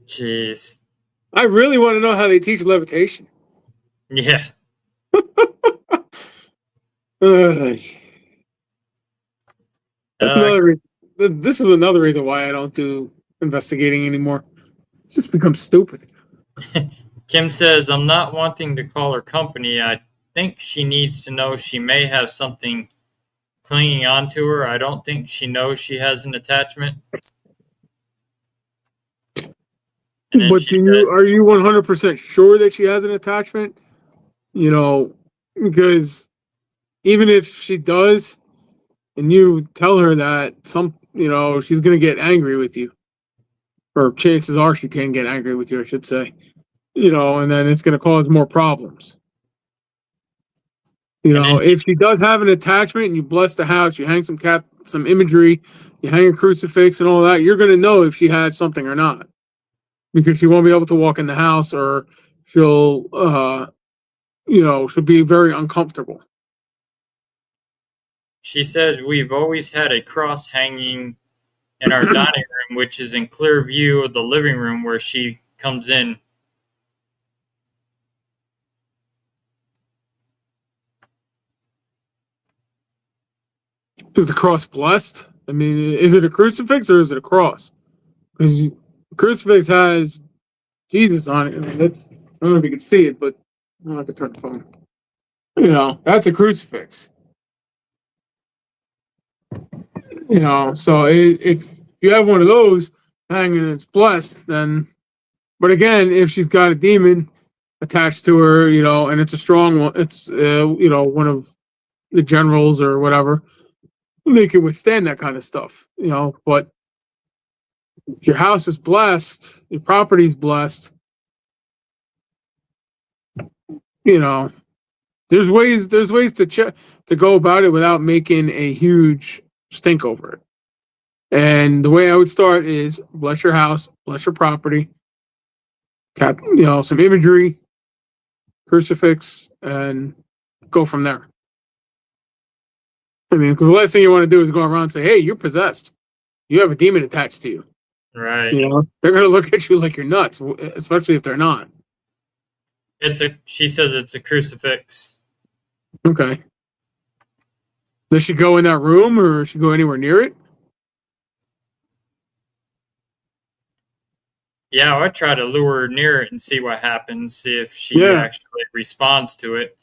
Jeez. I really want to know how they teach levitation. Yeah. That's another reason. This is another reason why I don't do investigating anymore. It just becomes stupid. Kim says, I'm not wanting to call her company. I think she needs to know she may have something clinging onto her. I don't think she knows she has an attachment. But are you 100% sure that she has an attachment? You know, because even if she does, and you tell her that she's going to get angry with you, or chances are she can get angry with you, I should say. You know, and then it's going to cause more problems. You know, if she does have an attachment and you bless the house, you hang some imagery, you hang a crucifix and all that, you're going to know if she has something or not. Because she won't be able to walk in the house, or she'll be very uncomfortable. She says, we've always had a cross hanging in our dining room, which is in clear view of the living room where she comes in. Is the cross blessed? I mean, is it a crucifix or is it a cross? Because the crucifix has Jesus on it. I mean, I don't know if you can see it, but I have to turn the phone. You know, that's a crucifix. You know, so if you have one of those hanging and it's blessed, then. But again, if she's got a demon attached to her, you know, and it's a strong one, it's one of the generals or whatever, they can withstand that kind of stuff, you know. But if your house is blessed, your property is blessed, you know, there's ways to go about it without making a huge stink over it. And the way I would start is bless your house, bless your property, some imagery, crucifix, and go from there. I mean, because the last thing you want to do is go around and say, "Hey, you're possessed. You have a demon attached to you." Right. You know, they're going to look at you like you're nuts, especially if they're not. She says it's a crucifix. Okay. Does she go in that room, or does she go anywhere near it? Yeah, I'd try to lure her near it and see what happens, see if she actually responds to it.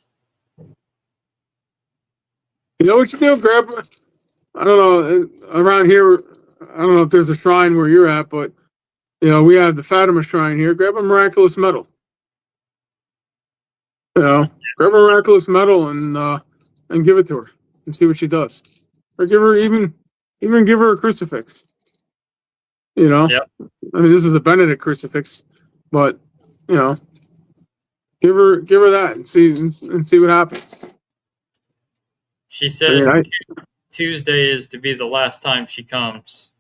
You know what you do? Grab, I don't know, around here, I don't know if there's a shrine where you're at, but, you know, we have the Fatima shrine here. Grab a miraculous medal. You know, grab a miraculous medal and give it to her and see what she does. Or give her even give her a crucifix. You know? Yep. I mean, this is a Benedict crucifix, but, you know, give her that and see what happens. She said Tuesday is to be the last time she comes.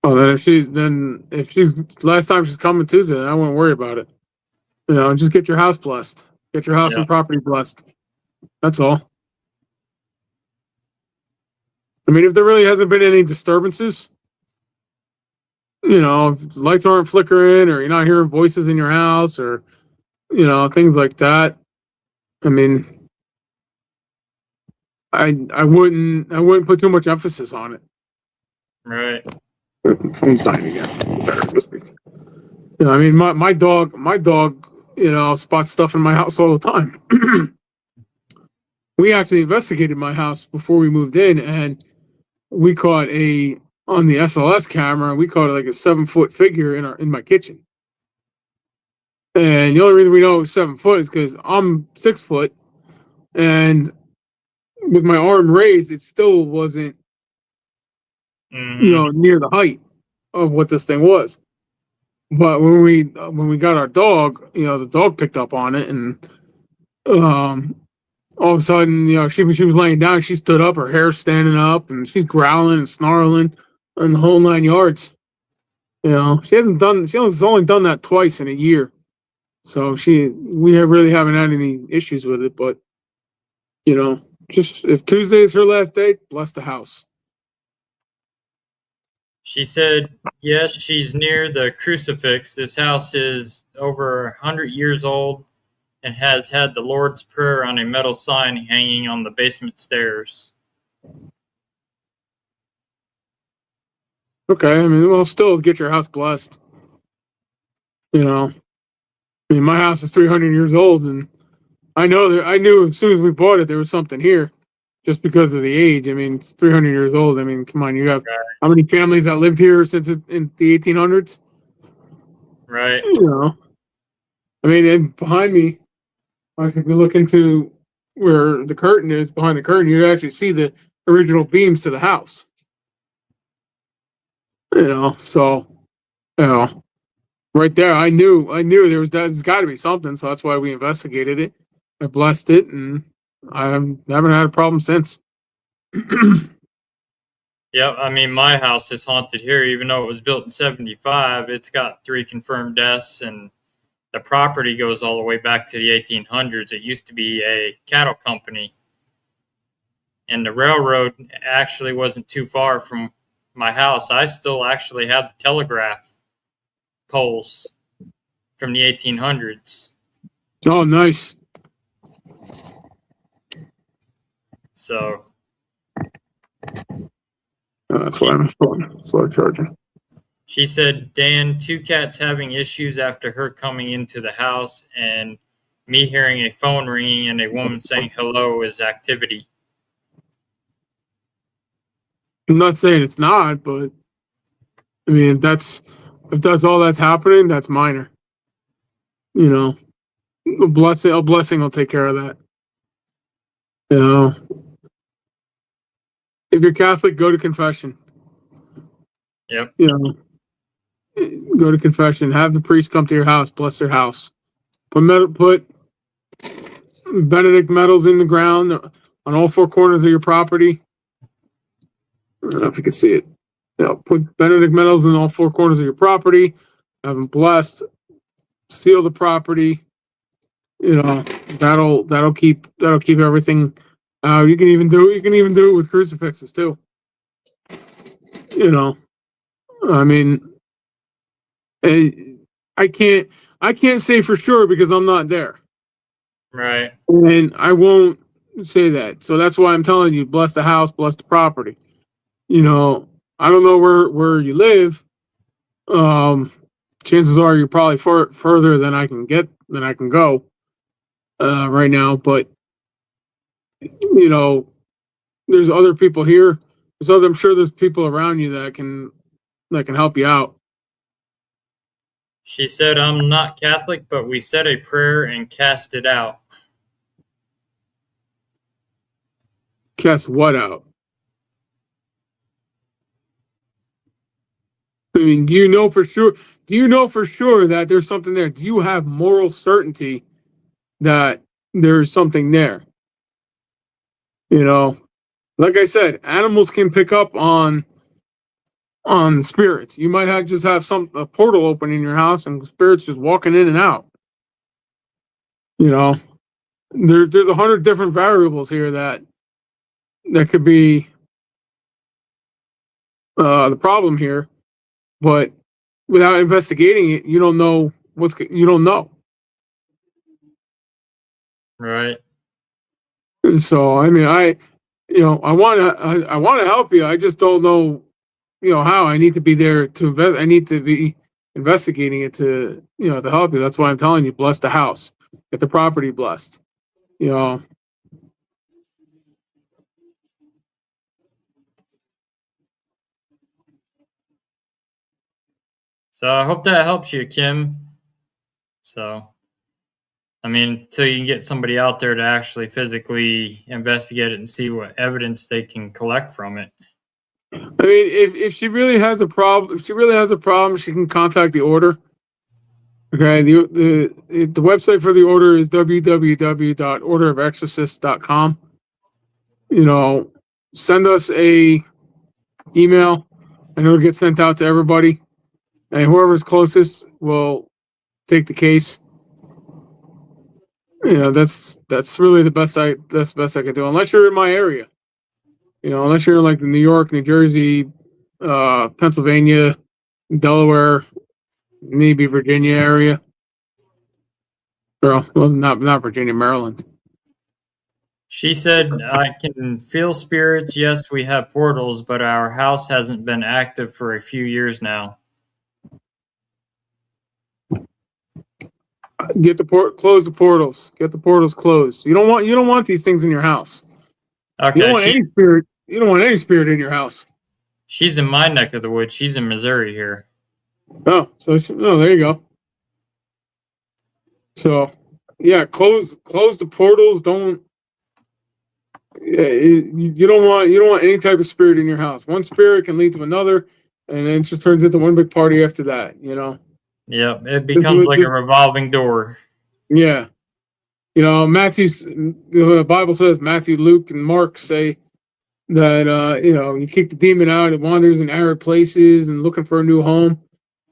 Oh, then if she's last time she's coming Tuesday, then I won't worry about it. You know, just get your house blessed. Get your house and property blessed. That's all. I mean, if there really hasn't been any disturbances, lights aren't flickering, or you're not hearing voices in your house, or things like that. I mean, I wouldn't put too much emphasis on it. Right. Phone's dying again. Better just be. I mean, my dog, spots stuff in my house all the time. We actually investigated my house before we moved in, and we caught on the SLS camera. We caught like a 7-foot figure in my kitchen. And the only reason we know it was 7 foot is because I'm 6 foot, and with my arm raised, it still wasn't, near the height of what this thing was. But when we got our dog, the dog picked up on it, and all of a sudden, she was laying down, she stood up, her hair's standing up, and she's growling and snarling, and the whole 9 yards. She has only done that twice in a year. So we really haven't had any issues with it, but just if Tuesday is her last day, bless the house. She said, yes, she's near the crucifix. This house is over 100 years old and has had the Lord's Prayer on a metal sign hanging on the basement stairs. Okay, I mean, well, still get your house blessed. I mean, my house is 300 years old, and I knew as soon as we bought it, there was something here, just because of the age. I mean, it's 300 years old. I mean, come on, you have how many families that lived here since in the 1800s? Right. I mean, and behind me, if you look into where the curtain is, behind the curtain, you actually see the original beams to the house. So, right there, I knew there's got to be something, so that's why we investigated it. I blessed it, and I haven't had a problem since. Yeah, I mean, my house is haunted here, even though it was built in 75. It's got 3 confirmed deaths, and the property goes all the way back to the 1800s. It used to be a cattle company, and the railroad actually wasn't too far from my house. I still actually have the telegraph poles from the 1800s. Oh, nice. So that's why I'm slow charging. She said, Dan, 2 cats having issues after her coming into the house, and me hearing a phone ringing and a woman saying hello is activity. I'm not saying it's not, but I mean, if that's all that's happening, that's minor. A blessing will take care of that. If you're Catholic, go to confession. Yep. Go to confession. Have the priest come to your house, bless their house. Put Benedict medals in the ground on all 4 corners of your property. I don't know if you can see it. Put Benedict medals in all 4 corners of your property. Have them blessed. Seal the property. That'll keep everything. You can even do it with crucifixes too. I mean, I can't say for sure because I'm not there. Right. And I won't say that. So that's why I'm telling you, bless the house, bless the property. I don't know where you live. Chances are you're probably further than I can go right now. But there's other people here. I'm sure there's people around you that can help you out. She said, I'm not Catholic, but we said a prayer and cast it out. Cast what out? I mean, do you know for sure that there's something there? Do you have moral certainty that there's something there? Like I said, animals can pick up on spirits. You might just have a portal open in your house and spirits just walking in and out. There's 100 different variables here that could be the problem here. But without investigating it, you don't know you don't know. Right. And so, I mean, I want to help you. I just don't know, how. I need to be there to invest. I need to be investigating it to help you. That's why I'm telling you, bless the house, get the property blessed. So I hope that helps you, Kim. So, I mean, until you can get somebody out there to actually physically investigate it and see what evidence they can collect from it. I mean, if she really has a problem, she can contact the order. Okay, the website for the order is www.orderofexorcists.com. Send us a email, and it'll get sent out to everybody. And whoever's closest will take the case. That's really the best I can do. Unless you're in my area, unless you're in like the New York, New Jersey, Pennsylvania, Delaware, maybe Virginia area. Well, not Virginia, Maryland. She said, I can feel spirits. Yes, we have portals, but our house hasn't been active for a few years now. Close the portals. Get the portals closed. You don't want these things in your house. Okay. You don't want any spirit. You don't want any spirit in your house. She's in my neck of the woods. She's in Missouri here. Oh, there you go. So, yeah, close the portals. Don't. Yeah, you don't want any type of spirit in your house. One spirit can lead to another, and then it just turns into one big party after that. Yep, it becomes like a revolving door. Yeah, the Bible says, Matthew, Luke, and Mark say that you kick the demon out, it wanders in arid places and looking for a new home.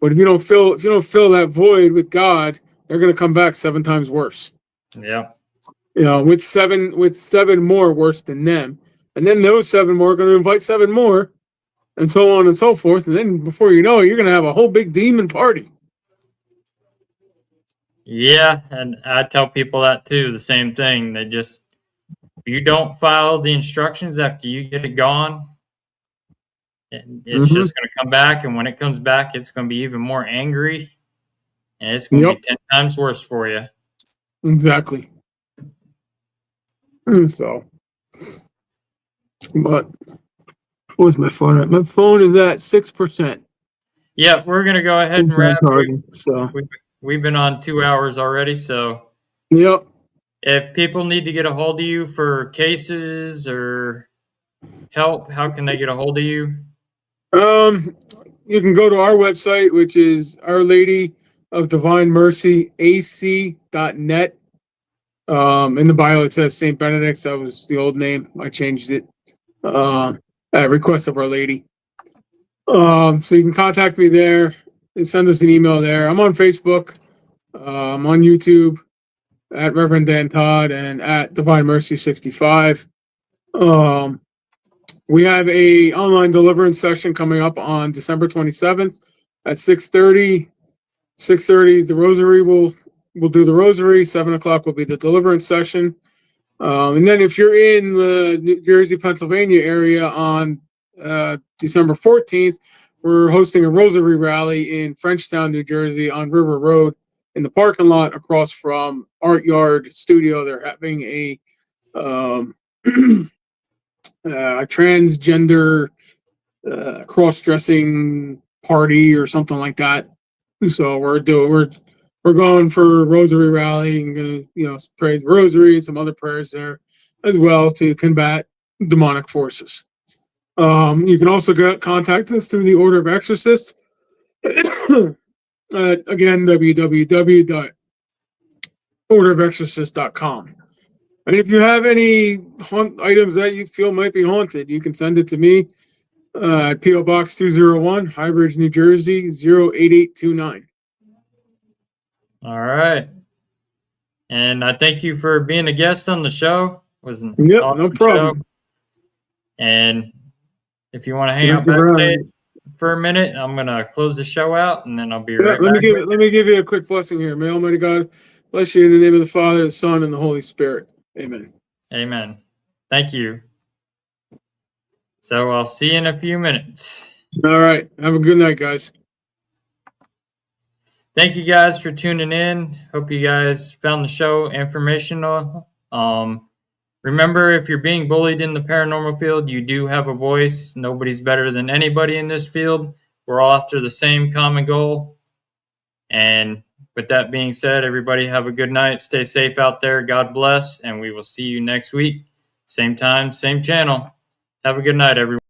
But if you don't fill that void with God, they're going to come back 7 times worse. Yep. With seven more worse than them, and then those 7 more are going to invite 7 more, and so on and so forth. And then before you know it, you're going to have a whole big demon party. Yeah, and I tell people that too. The same thing. If you don't follow the instructions after you get it gone, it's just going to come back. And when it comes back, it's going to be even more angry, and it's going to be 10 times worse for you. Exactly. So, but what's my phone at? My phone is at 6%. Yeah, we're going to go ahead and wrap. So we've been on 2 hours already. So, yep. If people need to get a hold of you for cases or help, how can they get a hold of you? You can go to our website, which is Our Lady of Divine Mercy AC.net. In the bio it says St. Benedict's. That was the old name. I changed it. At request of Our Lady. So you can contact me there and send us an email there. I'm on Facebook. I'm on YouTube at Reverend Dan Todd and at Divine Mercy 65. We have a online deliverance session coming up on December 27th at 6:30. 6:30, the rosary will do the rosary. 7:00 will be the deliverance session. And then if you're in the New Jersey, Pennsylvania area on December 14th, we're hosting a rosary rally in Frenchtown, New Jersey on River Road in the parking lot across from Art Yard Studio. They're having a transgender cross-dressing party or something like that. So we're going for a rosary rally and gonna pray the rosary and some other prayers there as well to combat demonic forces. You can also contact us through the Order of Exorcists. Again, www.orderofexorcists.com. And if you have any items that you feel might be haunted, you can send it to me at P.O. Box 201, Highbridge, New Jersey, 08829. All right. And I thank you for being a guest on the show. It was an awesome no problem. show. And if you want to hang out backstage, for a minute. I'm going to close the show out, and then I'll be right let back. let me give you a quick blessing here. May Almighty God bless you in the name of the Father, the Son, and the Holy Spirit. Amen. Amen. Thank you. So I'll see you in a few minutes. All right. Have a good night, guys. Thank you guys for tuning in. Hope you guys found the show informational. Remember, if you're being bullied in the paranormal field, you do have a voice. Nobody's better than anybody in this field. We're all after the same common goal. And with that being said, everybody have a good night. Stay safe out there. God bless. And we will see you next week. Same time, same channel. Have a good night, everyone.